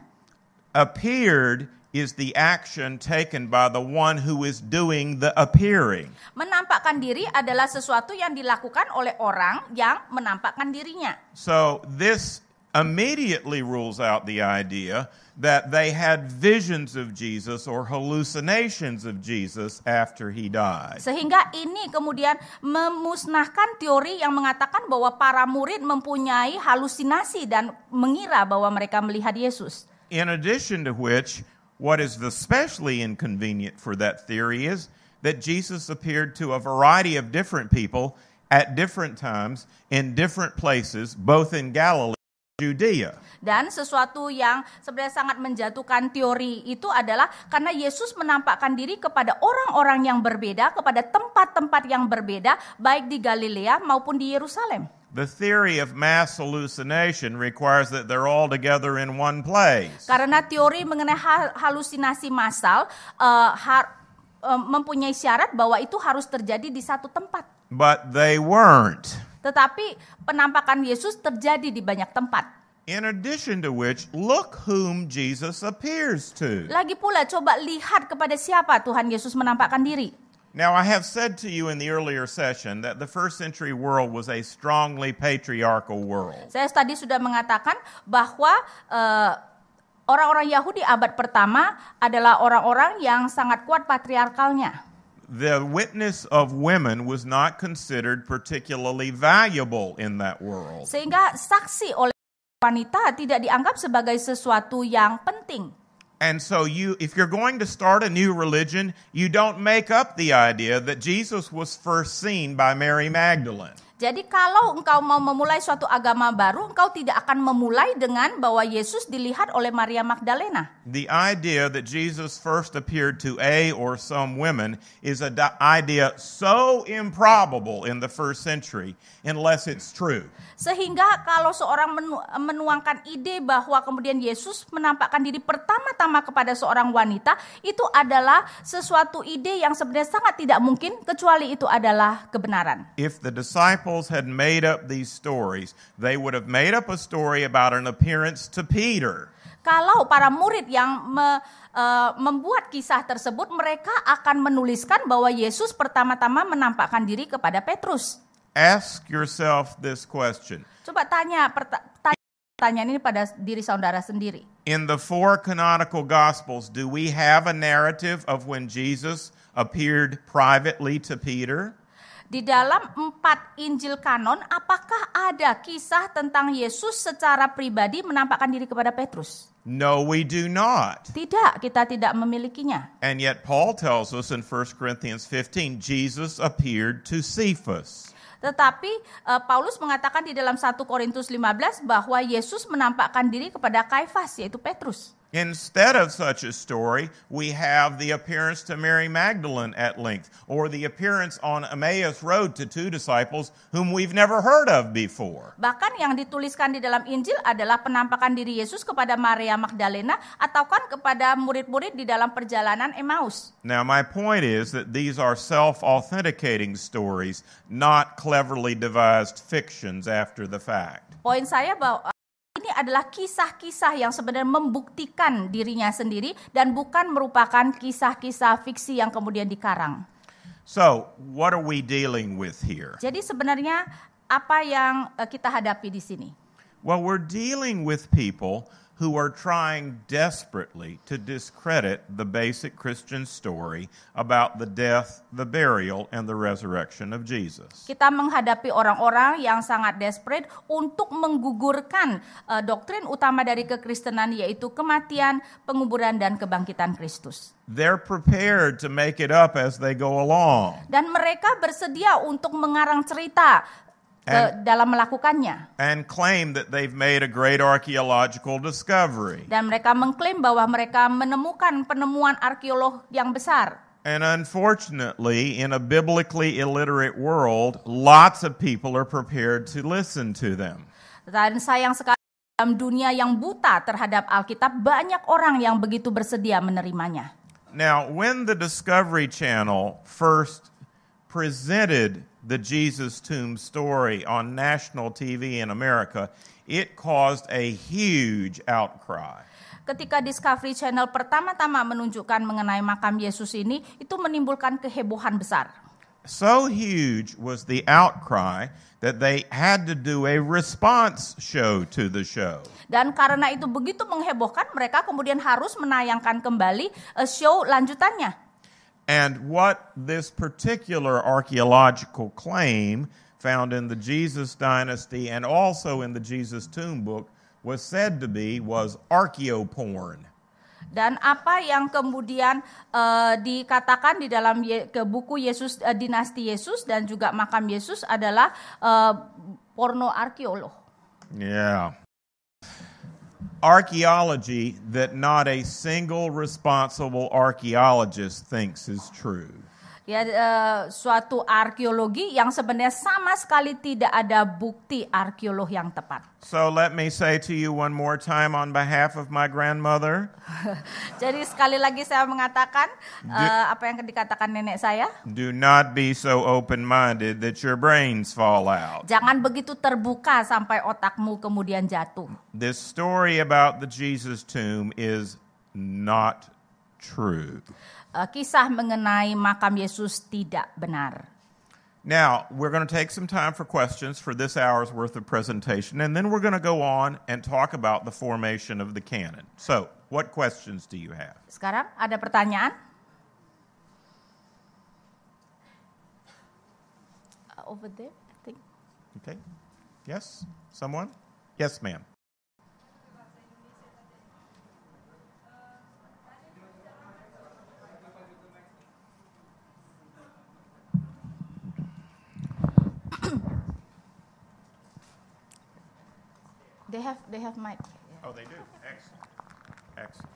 Appeared is the action taken by the one who is doing the appearing. Menampakkan diri adalah sesuatu yang dilakukan oleh orang yang menampakkan dirinya. So this immediately rules out the idea that they had visions of Jesus or hallucinations of Jesus after he died. Sehingga ini kemudian memusnahkan teori yang mengatakan bahwa para murid mempunyai halusinasi dan mengira bahwa mereka melihat Yesus. In addition to which, what is especially inconvenient for that theory is that Jesus appeared to a variety of different people at different times in different places, both in Galilee Judea. Dan sesuatu yang sebenarnya sangat menjatuhkan teori itu adalah karena Yesus menampakkan diri kepada orang-orang yang berbeda, kepada tempat-tempat yang berbeda, baik di Galilea maupun di Yerusalem. The theory of mass hallucination requires that they're all together in one place. Karena teori mengenai halusinasi massal mempunyai syarat bahwa itu harus terjadi di satu tempat. But they weren't. Tetapi penampakan Yesus terjadi di banyak tempat. In addition to which, look whom Jesus appears to. Lagi pula coba lihat kepada siapa Tuhan Yesus menampakkan diri. Now, I have said to you in the earlier session that the first century world was a strongly patriarchal world. Saya tadi sudah mengatakan bahwa orang-orang Yahudi abad pertama adalah orang-orang yang sangat kuat patriarkalnya. The witness of women was not considered particularly valuable in that world. Sehingga saksi oleh wanita tidak dianggap sebagai sesuatu yang penting. And so if you're going to start a new religion, you don't make up the idea that Jesus was first seen by Mary Magdalene. Jadi kalau engkau mau memulai suatu agama baru, engkau tidak akan memulai dengan bahwa Yesus dilihat oleh Maria Magdalena. The idea that Jesus first appeared to a or some women is an idea so improbable in the first century unless it's true. Sehingga kalau seorang menuangkan ide bahwa kemudian Yesus menampakkan diri pertama-tama kepada seorang wanita, itu adalah sesuatu ide yang sebenarnya sangat tidak mungkin kecuali itu adalah kebenaran. If the disciples had made up these stories, they would have made up a story about an appearance to Peter. Kalau para murid yang membuat kisah tersebut, mereka akan menuliskan bahwa Yesus pertama-tama menampakkan diri kepada Petrus. Ask yourself this question. Coba tanya pertanyaan ini pada diri saudara sendiri. In the 4 canonical Gospels, do we have a narrative of when Jesus appeared privately to Peter? Di dalam 4 Injil kanon, apakah ada kisah tentang Yesus secara pribadi menampakkan diri kepada Petrus? No, we do not. Tidak, kita tidak memilikinya. And yet Paul tells us in 1 Corinthians 15, Jesus appeared to Cephas. Tetapi Paulus mengatakan di dalam 1 Korintus 15 bahwa Yesus menampakkan diri kepada Kaifas, yaitu Petrus. Instead of such a story, we have the appearance to Mary Magdalene at length, or the appearance on Emmaus Road to 2 disciples whom we've never heard of before. Bahkan yang dituliskan di dalam Injil adalah penampakan diri Yesus kepada Maria Magdalena atau kan kepada murid-murid di dalam perjalanan Emmaus. Now, my point is that these are self-authenticating stories, not cleverly devised fictions after the fact. Poin saya bahwa ini adalah kisah-kisah yang sebenarnya membuktikan dirinya sendiri dan bukan merupakan kisah-kisah fiksi yang kemudian dikarang. So, what are we dealing with here? Jadi sebenarnya apa yang kita hadapi di sini? Well, we're dealing with people who are trying desperately to discredit the basic Christian story about the death, the burial, and the resurrection of Jesus. Kita menghadapi orang-orang yang sangat desperate untuk menggugurkan doktrin utama dari kekristenan, yaitu kematian, penguburan, dan kebangkitan Kristus. They're prepared to make it up as they go along. Dan mereka bersedia untuk mengarang cerita dalam melakukannya. And claim that they've made a great archaeological discovery. Dan mereka mengklaim bahwa mereka menemukan penemuan arkeolog yang besar. And unfortunately, in a biblically illiterate world, lots of people are prepared to listen to them. Dan sayang sekali Dalam dunia yang buta terhadap Alkitab, banyak orang yang begitu bersedia menerimanya. Now, when the Discovery Channel first presented the Jesus tomb story on national TV in America, it caused a huge outcry. Ketika Discovery Channel pertama-tama menunjukkan mengenai makam Yesus ini, itu menimbulkan kehebohan besar. So huge was the outcry that they had to do a response show to the show. Dan karena itu begitu menghebohkan, mereka kemudian harus menayangkan kembali show lanjutannya. And what this particular archaeological claim found in the Jesus Dynasty and also in the Jesus Tomb book was said to be was archaeoporn. Dan apa yang kemudian dikatakan di dalam buku Yesus Dinasti Yesus dan juga makam Yesus adalah porno arkeolog. Yeah. Archaeology that not a single responsible archaeologist thinks is true. Ya, suatu arkeologi yang sebenarnya sama sekali tidak ada bukti arkeolog yang tepat. So let me say to you one more time on behalf of my grandmother. Jadi sekali lagi saya mengatakan apa yang dikatakan nenek saya. Do not be so open-minded that your brains fall out. Jangan begitu terbuka sampai otakmu kemudian jatuh. This story about the Jesus tomb is not true. Kisah mengenai makam Yesus tidak benar. Now, we're going to take some time for questions for this hour's worth of presentation, and then we're going to go on and talk about the formation of the canon. So, what questions do you have? Sekarang ada pertanyaan? Over there, I think. Okay. Yes? Someone? Yes, ma'am. They have mic. Oh, they do. Excellent. Excellent.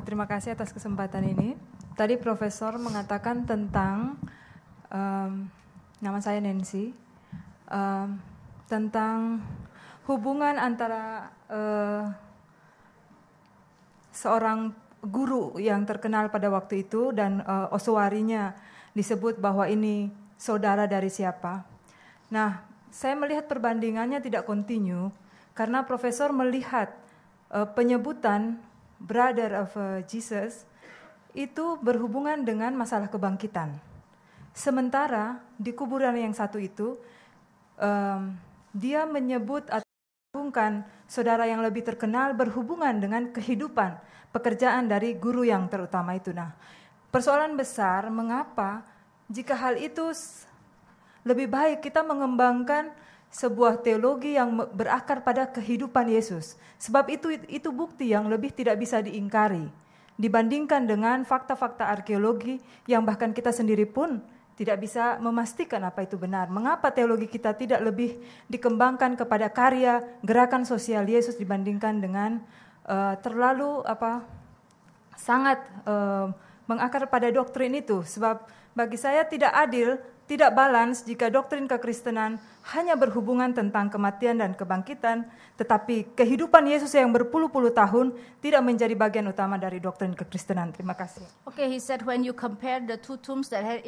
Terima kasih atas kesempatan ini. Tadi Profesor mengatakan tentang, nama saya Nancy, tentang hubungan antara seorang guru yang terkenal pada waktu itu dan oswarinya disebut bahwa ini saudara dari siapa. Nah, saya melihat perbandingannya tidak kontinu karena Profesor melihat penyebutan brother of Jesus itu berhubungan dengan masalah kebangkitan. Sementara di kuburan yang satu itu dia menyebut atau menghubungkan saudara yang lebih terkenal berhubungan dengan kehidupan pekerjaan dari guru yang terutama itu. Nah, persoalan besar mengapa jika hal itu lebih baik kita mengembangkan sebuah teologi yang berakar pada kehidupan Yesus. Sebab itu bukti yang lebih tidak bisa diingkari dibandingkan dengan fakta-fakta arkeologi yang bahkan kita sendiri pun tidak bisa memastikan apa itu benar. Mengapa teologi kita tidak lebih dikembangkan kepada karya gerakan sosial Yesus dibandingkan dengan terlalu sangat mengakar pada doktrin itu. Sebab bagi saya tidak adil, tidak balance jika doktrin kekristenan hanya berhubungan tentang kematian dan kebangkitan, tetapi kehidupan Yesus yang berpuluh-puluh tahun tidak menjadi bagian utama dari doktrin kekristenan. Terima kasih. Okay, he said when you compare the two tombs that had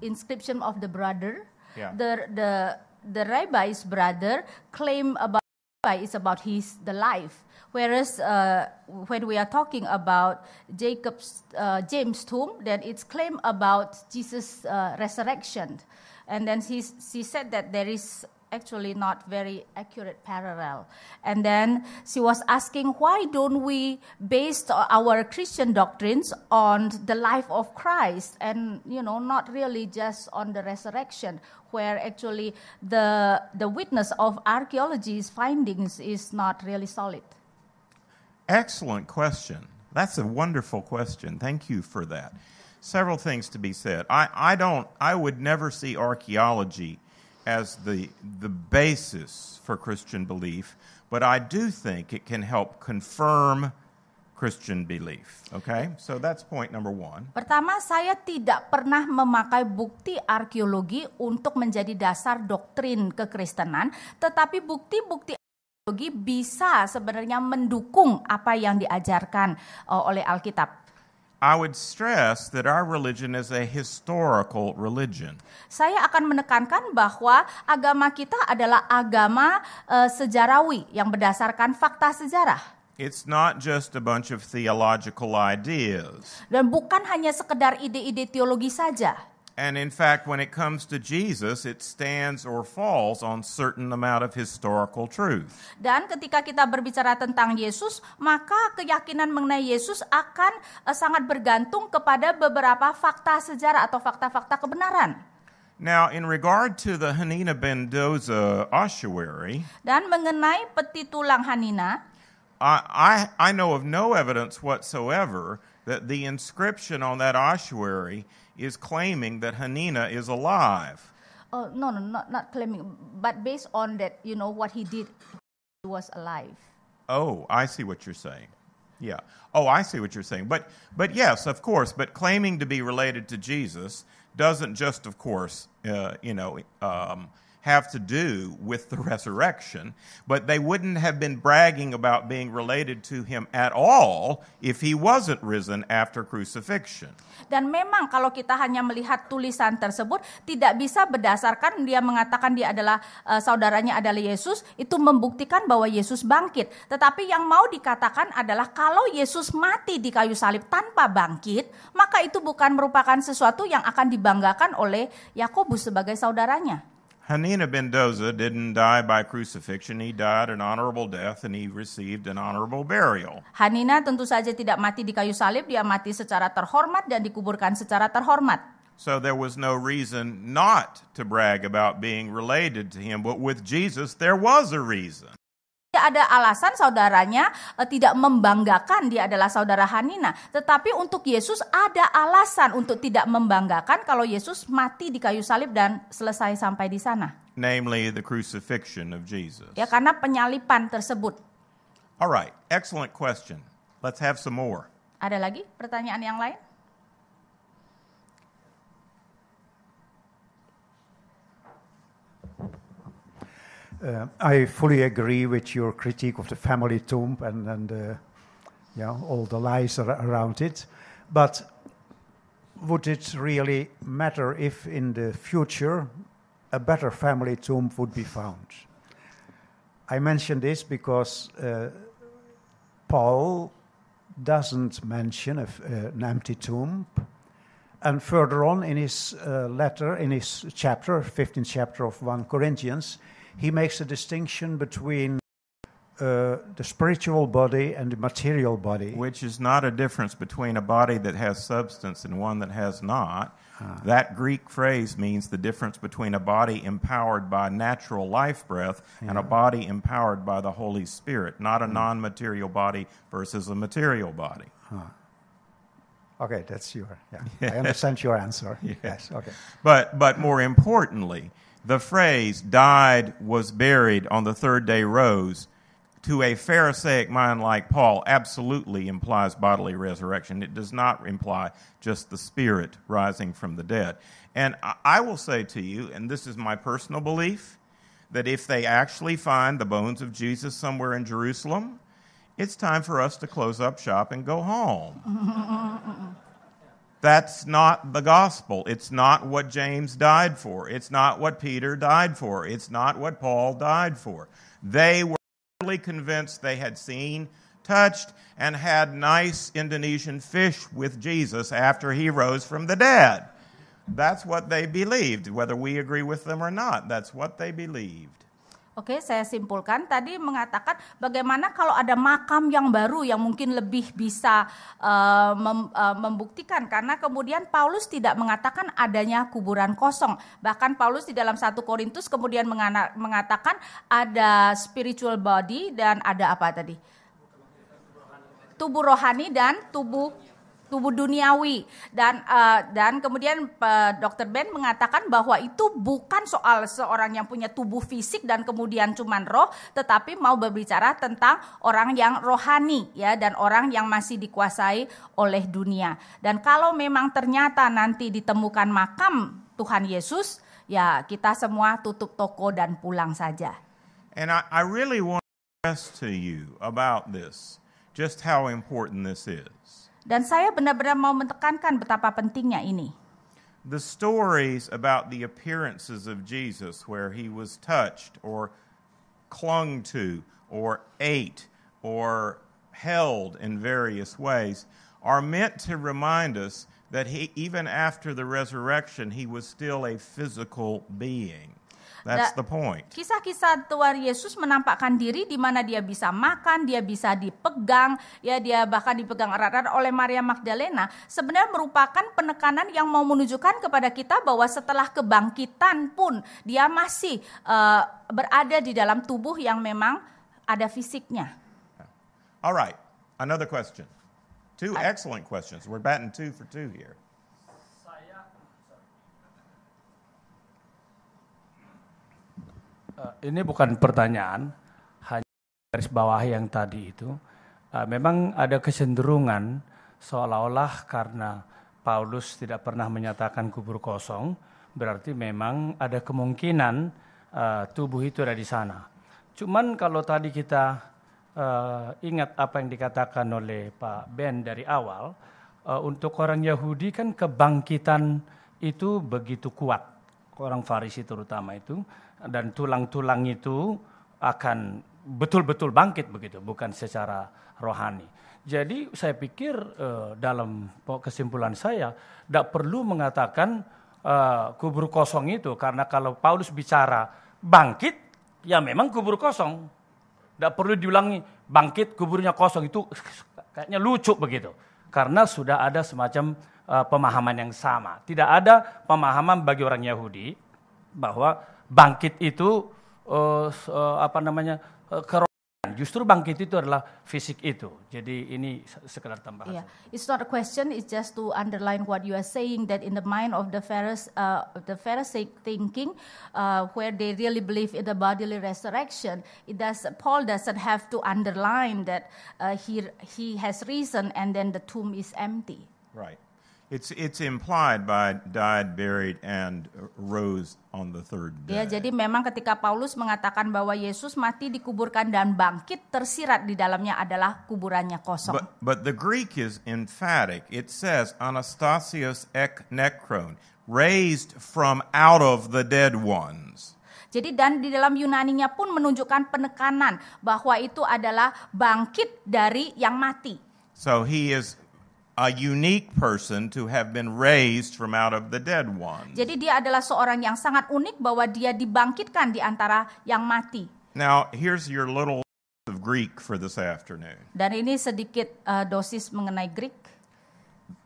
inscription of the brother, Yeah. the rabbi's brother claim about the life. Whereas when we are talking about James' tomb, then it's claimed about Jesus' resurrection. And then she said that there is actually not very accurate parallel. And then she was asking, why don't we base our Christian doctrines on the life of Christ and, not really just on the resurrection, where actually the witness of archaeology's findings is not really solid. Excellent question. That's a wonderful question. Thank you for that. Several things to be said. I would never see archaeology as the basis for Christian belief, but I do think it can help confirm Christian belief. Okay? So that's point number one. Pertama, saya tidak pernah memakai bukti arkeologi untuk menjadi dasar doktrin kekristenan, tetapi bukti-bukti bisa sebenarnya mendukung apa yang diajarkan oleh Alkitab. I would stress that our religion is a historical religion. Saya akan menekankan bahwa agama kita adalah agama sejarawi yang berdasarkan fakta sejarah. It's not just a bunch of theological ideas. Dan bukan hanya sekedar ide-ide teologi saja. And in fact, when it comes to Jesus, it stands or falls on certain amount of historical truth. Dan ketika kita berbicara tentang Yesus, maka keyakinan mengenai Yesus akan sangat bergantung kepada beberapa fakta sejarah atau fakta-fakta kebenaran. Now, in regard to the Hanina Mendoza ossuary, Dan mengenai peti tulang Hanina, I know of no evidence whatsoever that the inscription on that ossuary is claiming that Hanina is alive. oh no, not claiming, but based on that, what he did, he was alive. Oh, I see what you're saying. Yeah. Oh, I see what you're saying. But yes, of course. But claiming to be related to Jesus doesn't just, of course, have to do with the resurrection. But they wouldn't have been bragging about being related to him at all if he wasn't risen after crucifixion. Dan memang kalau kita hanya melihat tulisan tersebut, tidak bisa berdasarkan dia mengatakan dia adalah saudaranya adalah Yesus, itu membuktikan bahwa Yesus bangkit. Tetapi yang mau dikatakan adalah kalau Yesus mati di kayu salib tanpa bangkit, maka itu bukan merupakan sesuatu yang akan dibanggakan oleh Yakobus sebagai saudaranya. Hanina Mendoza didn't die by crucifixion. He died an honorable death and he received an honorable burial. Hanina tentu saja tidak mati di kayu salib, dia mati secara terhormat dan dikuburkan secara terhormat. So there was no reason not to brag about being related to him. But with Jesus, there was a reason. Tidak ada alasan saudaranya tidak membanggakan dia adalah saudara Hanina. Tetapi untuk Yesus ada alasan untuk tidak membanggakan kalau Yesus mati di kayu salib dan selesai sampai di sana. Namely, the crucifixion of Jesus. Ya, karena penyalipan tersebut. All right, excellent question. Let's have some more. Ada lagi pertanyaan yang lain? I fully agree with your critique of the family tomb and all the lies around it. But would it really matter if in the future a better family tomb would be found? I mention this because Paul doesn't mention an empty tomb. And further on in his letter, in his chapter, 15th chapter of 1 Corinthians, he makes a distinction between the spiritual body and the material body. Which is not a difference between a body that has substance and one that has not. That Greek phrase means the difference between a body empowered by natural life breath and a body empowered by the Holy Spirit, not a non-material body versus a material body. Okay, that's I understand your answer. Yes, okay. But more importantly, the phrase died, was buried, on the third day rose, to a Pharisaic mind like Paul, absolutely implies bodily resurrection. It does not imply just the spirit rising from the dead. And I will say to you, and this is my personal belief, that if they actually find the bones of Jesus somewhere in Jerusalem, it's time for us to close up shop and go home. That's not the gospel. It's not what James died for. It's not what Peter died for. It's not what Paul died for. They were really convinced they had seen, touched, and had nice Indonesian fish with Jesus after he rose from the dead. That's what they believed, whether we agree with them or not. That's what they believed. Oke, saya simpulkan tadi mengatakan bagaimana kalau ada makam yang baru yang mungkin lebih bisa membuktikan, karena kemudian Paulus tidak mengatakan adanya kuburan kosong. Bahkan Paulus di dalam 1 Korintus kemudian mengatakan ada spiritual body dan ada apa tadi? Tubuh rohani dan tubuh duniawi, dan kemudian Dr. Ben mengatakan bahwa itu bukan soal seorang yang punya tubuh fisik dan kemudian cuman roh, tetapi mau berbicara tentang orang yang rohani ya, dan orang yang masih dikuasai oleh dunia. Dan kalau memang ternyata nanti ditemukan makam Tuhan Yesus, ya kita semua tutup toko dan pulang saja. And I really want to to you about this, just how important this is. Dan saya benar-benar mau menekankan betapa pentingnya ini. The stories about the appearances of Jesus where he was touched or clung to or ate or held in various ways are meant to remind us that he, even after the resurrection, he was still a physical being. That's the point. Kisah-kisah Tuhan Yesus menampakkan diri di mana dia bisa makan, dia bisa dipegang, ya dia bahkan dipegang erat-erat oleh Maria Magdalena. Sebenarnya merupakan penekanan yang mau menunjukkan kepada kita bahwa setelah kebangkitan pun dia masih berada di dalam tubuh yang memang ada fisiknya. All right, another question. Two excellent questions. We're batting 2 for 2 here. Ini bukan pertanyaan, hanya garis bawah yang tadi itu. Memang ada kecenderungan seolah-olah karena Paulus tidak pernah menyatakan kubur kosong, berarti memang ada kemungkinan tubuh itu ada di sana. Cuman kalau tadi kita ingat apa yang dikatakan oleh Pak Ben dari awal, untuk orang Yahudi kan kebangkitan itu begitu kuat, orang Farisi terutama itu, dan tulang-tulang itu akan betul-betul bangkit begitu, bukan secara rohani. Jadi saya pikir dalam kesimpulan saya tidak perlu mengatakan kubur kosong itu, karena kalau Paulus bicara bangkit, ya memang kubur kosong. Tidak perlu diulangi bangkit kuburnya kosong, itu kayaknya lucu begitu. Karena sudah ada semacam pemahaman yang sama. Tidak ada pemahaman bagi orang Yahudi bahwa bangkit itu kerohanian. Justru bangkit itu adalah fisik itu. Jadi ini sekedar tambahan. Yeah. It's not a question, it's just to underline what you are saying, that in the mind of the Pharisee thinking, where they really believe in the bodily resurrection, Paul doesn't have to underline that he has risen and then the tomb is empty. Right. It's implied by died, buried, and rose on the third day. Ya, jadi memang ketika Paulus mengatakan bahwa Yesus mati, dikuburkan, dan bangkit, tersirat di dalamnya adalah kuburannya kosong. But the Greek is emphatic. It says, Anastasios ek nekron, raised from out of the dead ones. Jadi dan di dalam Yunaninya pun menunjukkan penekanan bahwa itu adalah bangkit dari yang mati. So he is a unique person to have been raised from out of the dead ones. Jadi dia adalah seorang yang sangat unik bahwa dia dibangkitkan di antara yang mati. Now, here's your little of Greek for this afternoon. Dan ini sedikit dosis mengenai Greek.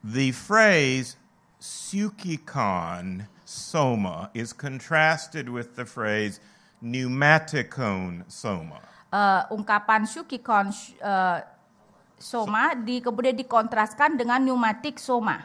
The phrase psychikon soma is contrasted with the phrase pneumatikon soma. Ungkapan psychikon soma kemudian dikontraskan dengan pneumatik soma.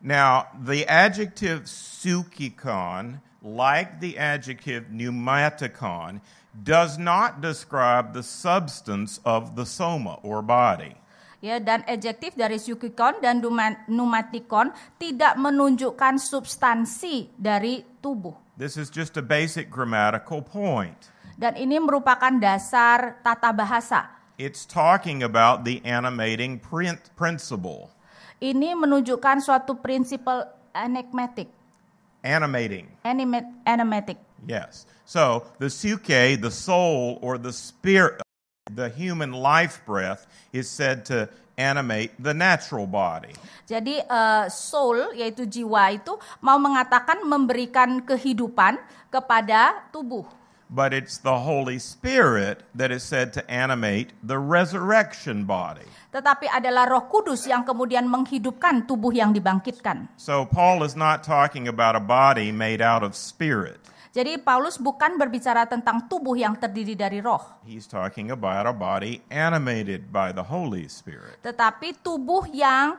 Now, the adjective psychikon, like the adjective pneumatikon, does not describe the substance of the soma or body. Ya, dan adjektif dari psychikon dan pneumatikon tidak menunjukkan substansi dari tubuh. This is just a basic grammatical point. Dan ini merupakan dasar tata bahasa. It's talking about the animating principle. Ini menunjukkan suatu prinsip enigmatik. Animatic. Yes. So the psyche, the soul, or the spirit, the human life breath, is said to animate the natural body. Jadi soul, yaitu jiwa itu, mau mengatakan memberikan kehidupan kepada tubuh. But it's the Holy Spirit that is said to animate the resurrection body. Tetapi adalah Roh Kudus yang kemudian menghidupkan tubuh yang dibangkitkan. So Paul is not talking about a body made out of spirit. Jadi Paulus bukan berbicara tentang tubuh yang terdiri dari roh. He's talking about a body animated by the Holy Spirit. Tetapi tubuh yang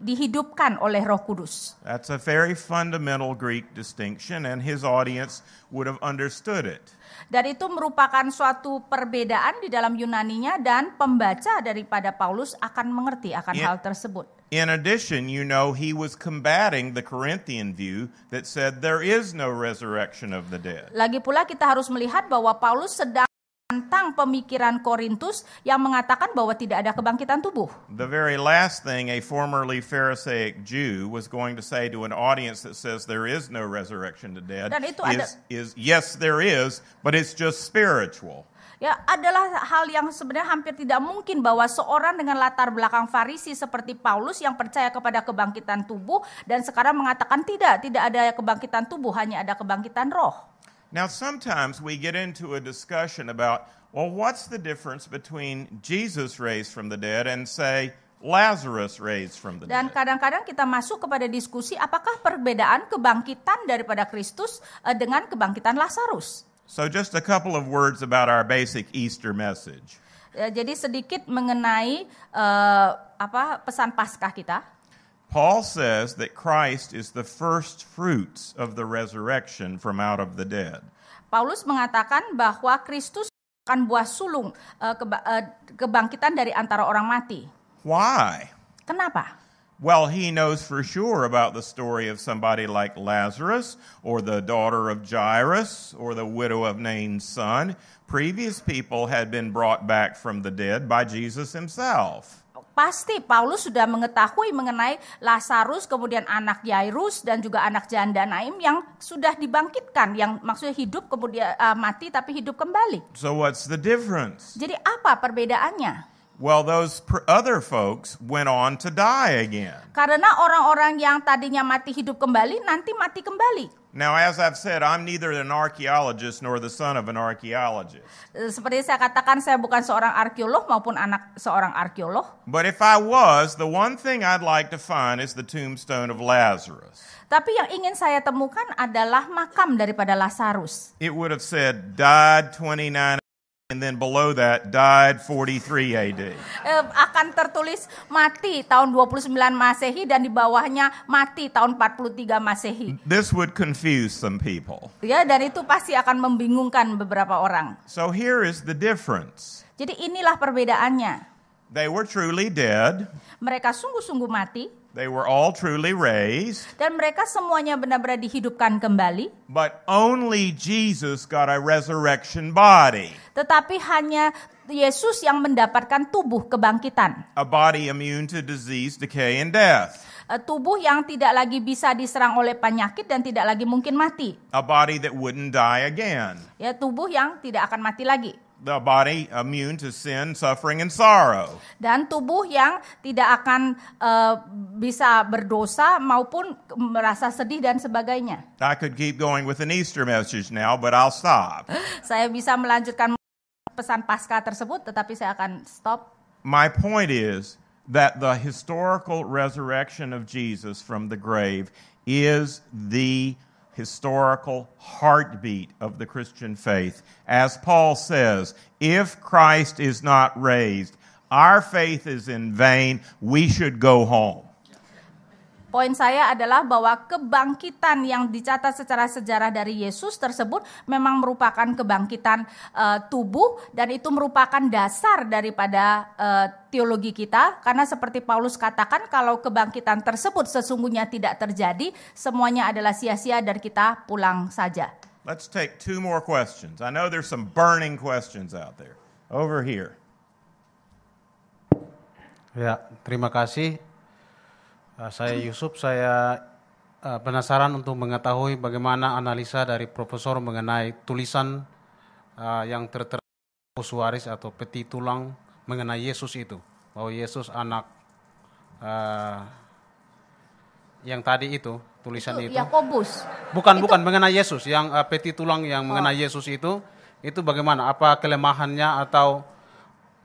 dihidupkan oleh Roh Kudus. That's a very fundamental Greek distinction, and his audience would have understood it. Dan itu merupakan suatu perbedaan di dalam Yunaninya, dan pembaca daripada Paulus akan mengerti akan hal tersebut. In addition, you know, he was combating the Corinthian view that said there is no resurrection of the dead. Lagi pula kita harus melihat bahwa Paulus sedang tentang pemikiran Korintus yang mengatakan bahwa tidak ada kebangkitan tubuh. The very last thing a formerly Pharisaic Jew was going to say to an audience that says there is no resurrection to dead Dan itu is yes, there is, but it's just spiritual. Ya, adalah hal yang sebenarnya hampir tidak mungkin bahwa seorang dengan latar belakang Farisi seperti Paulus yang percaya kepada kebangkitan tubuh dan sekarang mengatakan tidak ada kebangkitan tubuh, hanya ada kebangkitan roh. Now, sometimes we get into a discussion about, well, what's the difference between Jesus raised from the dead and, say, Lazarus raised from the Dan dead? kadang-kadang kita masuk kepada diskusi apakah perbedaan kebangkitan daripada Kristus dengan kebangkitan Lazarus. So just a couple of words about our basic Easter message. Jadi sedikit mengenai pesan Paskah kita. Paul says that Christ is the first fruits of the resurrection from out of the dead. Paulus mengatakan bahwa Kristus akan buah sulung kebangkitan dari antara orang mati. Why? Kenapa? Well, he knows for sure about the story of somebody like Lazarus or the daughter of Jairus or the widow of Nain's son. Previous people had been brought back from the dead by Jesus himself. Pasti Paulus sudah mengetahui mengenai Lazarus, kemudian anak Yairus dan juga anak janda Naim yang sudah dibangkitkan, yang maksudnya hidup kemudian mati tapi hidup kembali. So what's the difference? Jadi apa perbedaannya? Well, those other folks went on to die again. Karena orang-orang yang tadinya mati hidup kembali, nanti mati kembali. Now, as I've said, I'm neither an archaeologist nor the son of an archaeologist. Seperti saya katakan, saya bukan seorang arkeolog maupun anak seorang arkeolog. But if I was, the one thing I'd like to find is the tombstone of Lazarus. Tapi yang ingin saya temukan adalah makam daripada Lazarus. It would have said, died 29 and then below that, died 43 AD. Akan tertulis mati tahun 29 Masehi dan di bawahnya mati tahun 43 Masehi. This would confuse some people. Ya, dan itu pasti akan membingungkan beberapa orang. So here is the difference. Jadi inilah perbedaannya. They were truly dead. Mereka sungguh-sungguh mati. They were all truly raised. Dan mereka semuanya benar-benar dihidupkan kembali. But only Jesus got a resurrection body. Tetapi hanya Yesus yang mendapatkan tubuh kebangkitan. A body immune to disease, decay, and death. Tubuh yang tidak lagi bisa diserang oleh penyakit dan tidak lagi mungkin mati. A body that wouldn't die again. Ya, tubuh yang tidak akan mati lagi. The body immune to sin, suffering, and sorrow. Dan tubuh yang tidak akan bisa berdosa maupun merasa sedih dan sebagainya. I could keep going with an Easter message now, but I'll stop. Saya bisa melanjutkan pesan Paskah tersebut, tetapi saya akan stop. My point is that the historical resurrection of Jesus from the grave is the historical heartbeat of the Christian faith. As Paul says, if Christ is not raised, our faith is in vain. We should go home. Poin saya adalah bahwa kebangkitan yang dicatat secara sejarah dari Yesus tersebut memang merupakan kebangkitan tubuh dan itu merupakan dasar daripada teologi kita. Karena seperti Paulus katakan, kalau kebangkitan tersebut sesungguhnya tidak terjadi, semuanya adalah sia-sia dan kita pulang saja. Let's take two more questions. I know there's some burning questions out there. Over here. Ya, terima kasih. Saya Yusuf, saya penasaran untuk mengetahui bagaimana analisa dari profesor mengenai tulisan yang tertera Suaris atau peti tulang mengenai Yesus itu. Bahwa Yesus anak yang tadi itu, tulisan itu. Yakobus. Bukan mengenai Yesus, yang peti tulang yang mengenai Yesus itu bagaimana? Apa kelemahannya atau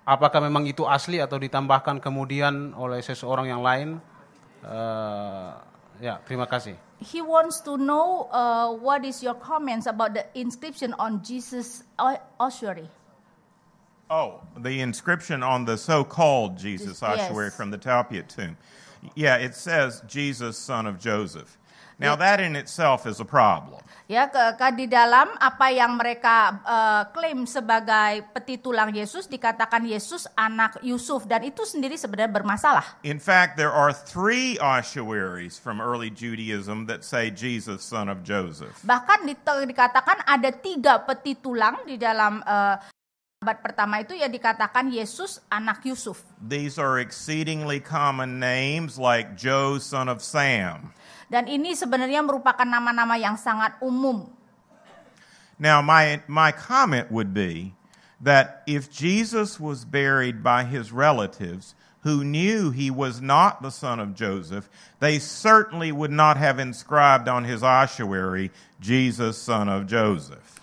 apakah memang itu asli atau ditambahkan kemudian oleh seseorang yang lain? Ya, terima kasih. He wants to know what is your comments about the inscription on Jesus' ossuary. Oh, the inscription on the so-called Jesus ossuary from the Talpiot tomb. Yeah, it says Jesus, son of Joseph. Now that in itself is a problem. Ya, di dalam apa yang mereka klaim sebagai peti tulang Yesus dikatakan Yesus anak Yusuf dan itu sendiri sebenarnya bermasalah. In fact, there are 3 ossuaries from early Judaism that say Jesus, son of Joseph. Bahkan dikatakan ada 3 peti tulang di dalam Abad pertama itu ya dikatakan Yesus anak Yusuf. These are exceedingly common names like Joe, son of Sam. Dan ini sebenarnya merupakan nama-nama yang sangat umum. Now, my comment would be that if Jesus was buried by his relatives who knew he was not the son of Joseph, they certainly would not have inscribed on his ossuary, Jesus, son of Joseph.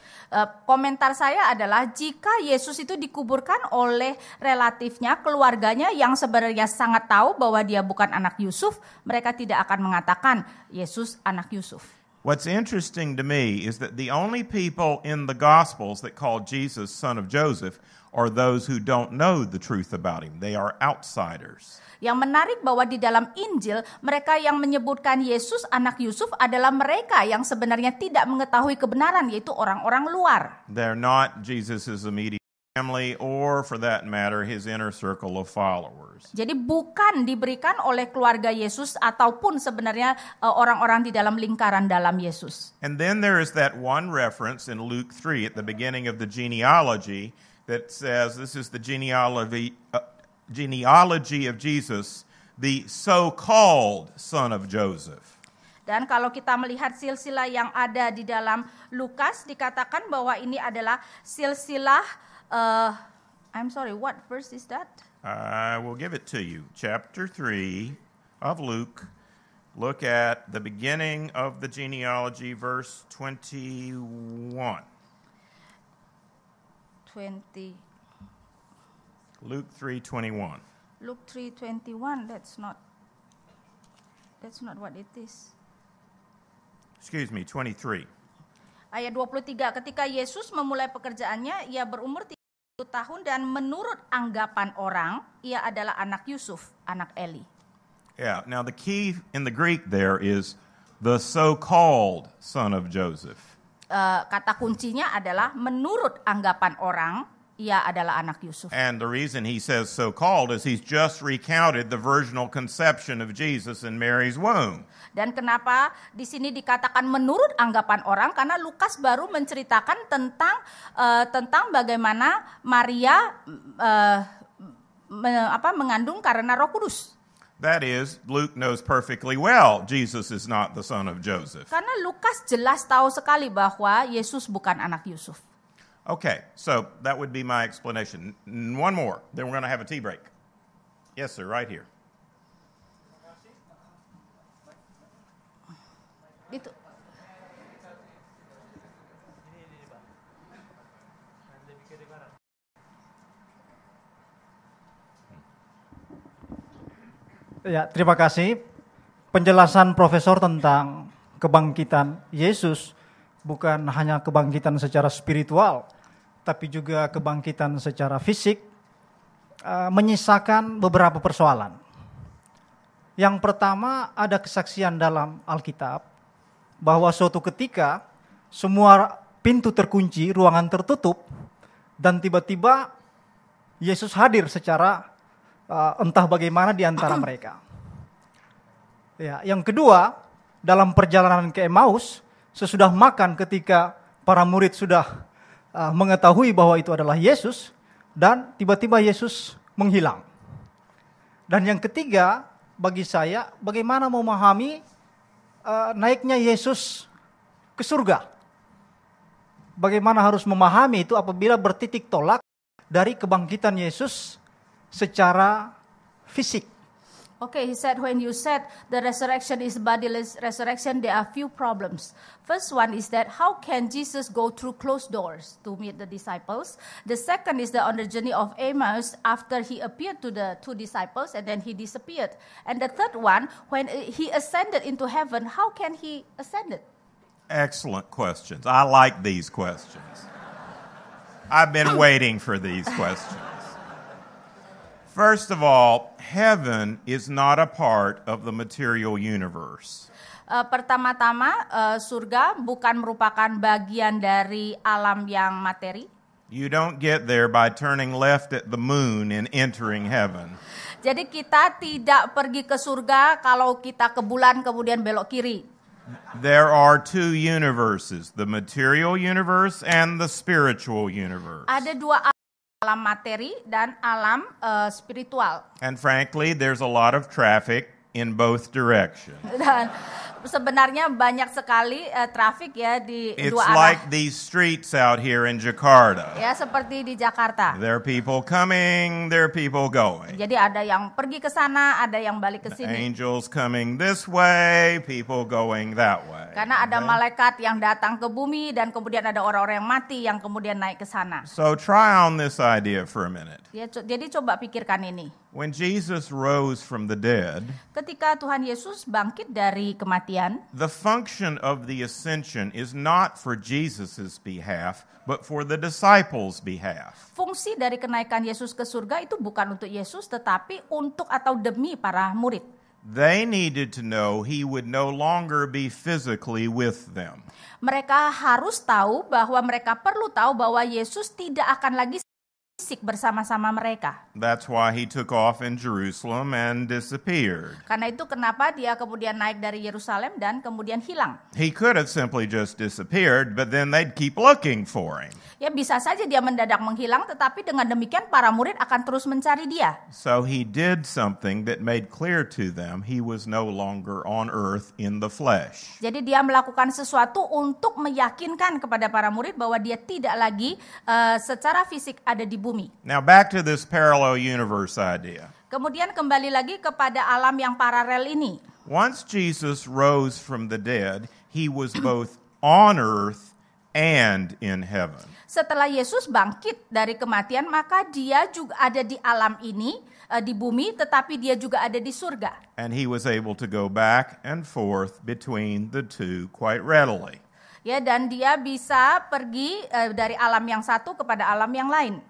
Komentar saya adalah jika Yesus itu dikuburkan oleh relatifnya, keluarganya yang sebenarnya sangat tahu bahwa dia bukan anak Yusuf, mereka tidak akan mengatakan Yesus anak Yusuf. What's interesting to me is that the only people in the Gospels that call Jesus son of Joseph are those who don't know the truth about him. They are outsiders. Yang menarik bahwa di dalam Injil, mereka yang menyebutkan Yesus anak Yusuf adalah mereka yang sebenarnya tidak mengetahui kebenaran, yaitu orang-orang luar. They're not Jesus' immediate family or, for that matter, his inner circle of followers. Jadi bukan diberikan oleh keluarga Yesus ataupun sebenarnya orang-orang di dalam lingkaran dalam Yesus. And then there is that one reference in Luke 3 at the beginning of the genealogy that says this is the genealogy of Jesus, the so-called son of Joseph. Dan kalau kita melihat silsilah yang ada di dalam Lukas, dikatakan bahwa ini adalah silsilah, I'm sorry, what verse is that? I will give it to you. Chapter 3 of Luke. Look at the beginning of the genealogy, verse 21. Luke 3:21. Luke 3:21. That's not what it is. Excuse me, 23. Ayat 23, ketika Yesus memulai pekerjaannya, ia berumur 30 tahun dan menurut anggapan orang, ia adalah anak Yusuf, anak Eli. Yeah, now the key in the Greek there is the so-called son of Joseph. Kata kuncinya adalah menurut anggapan orang, ia adalah anak Yusuf. And the reason he says so-called is he's just recounted the virginal conception of Jesus in Mary's womb. Dan kenapa di sini dikatakan menurut anggapan orang? Karena Lukas baru menceritakan tentang bagaimana Maria mengandung karena Roh Kudus. That is, Luke knows perfectly well Jesus is not the son of Joseph. Karena Lukas jelas tahu sekali bahwa Yesus bukan anak Yusuf. Okay, so that would be my explanation. One more, then we're going to have a tea break. Yes, sir, right here. Itu. Ya, terima kasih. Penjelasan Profesor tentang kebangkitan Yesus bukan hanya kebangkitan secara spiritual, tapi juga kebangkitan secara fisik, menyisakan beberapa persoalan. Yang pertama, ada kesaksian dalam Alkitab bahwa suatu ketika semua pintu terkunci, ruangan tertutup, dan tiba-tiba Yesus hadir secara entah bagaimana di antara mereka. Ya, yang kedua, dalam perjalanan ke Emmaus, sesudah makan ketika para murid sudah mengetahui bahwa itu adalah Yesus, dan tiba-tiba Yesus menghilang. Dan yang ketiga, bagi saya, bagaimana memahami naiknya Yesus ke surga. Bagaimana harus memahami itu apabila bertitik tolak dari kebangkitan Yesus secara fisik. Okay, he said when you said the resurrection is bodiless resurrection, there are few problems. First one is that how can Jesus go through closed doors to meet the disciples? The second is that on the journey of Emmaus, after he appeared to the two disciples and then he disappeared. And the third one, when he ascended into heaven, how can he ascended? Excellent questions. I like these questions. I've been waiting for these questions. First of all, heaven is not a part of the material universe. Pertama-tama, surga bukan merupakan bagian dari alam yang materi. You don't get there by turning left at the moon and entering heaven. Jadi kita tidak pergi ke surga kalau kita ke bulan kemudian belok kiri. There are two universes, the material universe and the spiritual universe. Ada dua alam materi dan alam spiritual. And frankly, there's a lot of traffic in both directions. Dan sebenarnya banyak sekali trafik ya di It's dua arah. like these streets out here in Jakarta. Ya, seperti di Jakarta. There are people coming, there are people going. Jadi ada yang pergi ke sana, ada yang balik ke sini. Angels coming this way, people going that way. Karena ada Okay? malaikat yang datang ke bumi dan kemudian ada orang-orang yang mati yang kemudian naik ke sana. So try on this idea for a minute. Ya, jadi coba pikirkan ini. When Jesus rose from the dead, Ketika Tuhan Yesus bangkit dari kematian, the function of the ascension is not for Jesus' behalf, but for the disciples' behalf. fungsi dari kenaikan Yesus ke surga itu bukan untuk Yesus tetapi untuk atau demi para murid. They needed to know he would no longer be physically with them. Mereka harus tahu bahwa mereka perlu tahu bahwa Yesus tidak akan lagi fisik bersama-sama mereka. That's why he took off in Jerusalem and disappeared. Karena itu kenapa dia kemudian naik dari Yerusalem dan kemudian hilang. He could have simply just disappeared, but then they'd keep looking for him. Ya bisa saja dia mendadak menghilang tetapi dengan demikian para murid akan terus mencari dia. So he did something that made clear to them he was no longer on earth in the flesh. Jadi dia melakukan sesuatu untuk meyakinkan kepada para murid bahwa dia tidak lagi secara fisik ada di bumi. Now back to this parallel universe idea. Kemudian kembali lagi kepada alam yang paralel ini. Once Jesus rose from the dead, he was both on earth and in heaven. Setelah Yesus bangkit dari kematian, maka dia juga ada di alam ini, di bumi, tetapi dia juga ada di surga. And he was able to go back and forth between the two quite readily. Ya, dan dia bisa pergi dari alam yang satu kepada alam yang lain.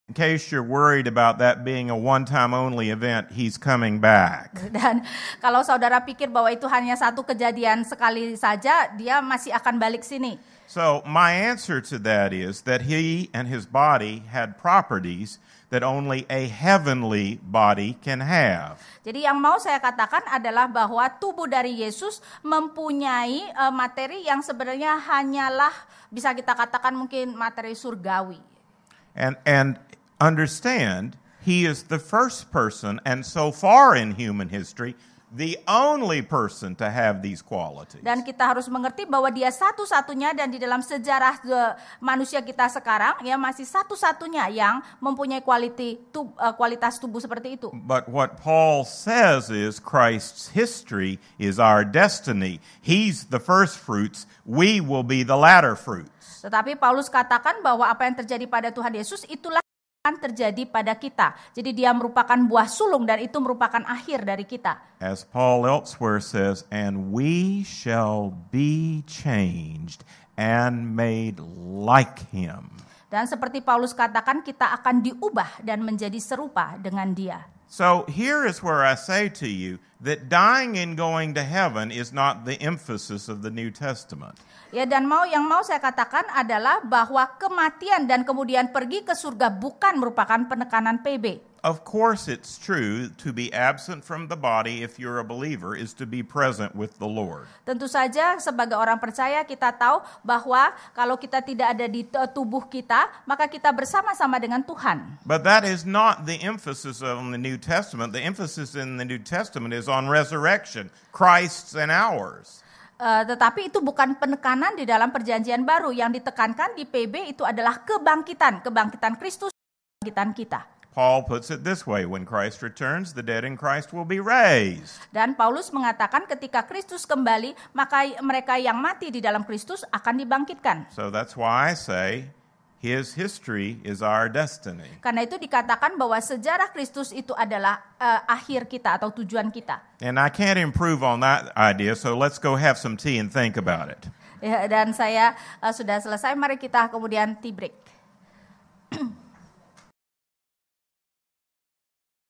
In case you're worried about that being a one-time only event, he's coming back. Dan kalau saudara pikir bahwa itu hanya satu kejadian sekali saja, dia masih akan balik sini. So my answer to that is that he and his body had properties that only a heavenly body can have. Jadi yang mau saya katakan adalah bahwa tubuh dari Yesus mempunyai materi yang sebenarnya hanyalah bisa kita katakan mungkin materi surgawi. And understand, he is the first person, and so far in human history, the only person to have these qualities. Dan kita harus mengerti bahwa dia satu-satunya dan di dalam sejarah manusia kita sekarang ya masih satu-satunya yang mempunyai kualitas tubuh seperti itu. But what Paul says is Christ's history is our destiny. He's the first fruits, we will be the latter fruits. Tetapi Paulus katakan bahwa apa yang terjadi pada Tuhan Yesus itulah terjadi pada kita. Jadi dia merupakan buah sulung dan itu merupakan akhir dari kita. As Paul elsewhere says, and we shall be changed and made like him. Dan seperti Paulus katakan, kita akan diubah dan menjadi serupa dengan dia. So here is where I say to you that dying and going to heaven is not the emphasis of the New Testament. Ya, dan yang mau saya katakan adalah bahwa kematian dan kemudian pergi ke surga bukan merupakan penekanan PB. Of course it's true to be absent from the body if you're a believer is to be present with the Lord. Tentu saja sebagai orang percaya kita tahu bahwa kalau kita tidak ada di tubuh kita, maka kita bersama-sama dengan Tuhan. But that is not the emphasis on the New Testament. The emphasis in the New Testament is on resurrection, Christ's and ours. Tetapi itu bukan penekanan di dalam perjanjian baru. Yang ditekankan di PB itu adalah kebangkitan Kristus, kebangkitan kita. Paul puts it this way, when Christ returns, the dead in Christ will be raised. Dan Paulus mengatakan ketika Kristus kembali, maka mereka yang mati di dalam Kristus akan dibangkitkan. So that's why I say his history is our destiny. Karena itu dikatakan bahwa sejarah Kristus itu adalah akhir kita atau tujuan kita. And I can't improve on that idea, so let's go have some tea and think about it. Ya, dan saya sudah selesai, mari kita kemudian tea break.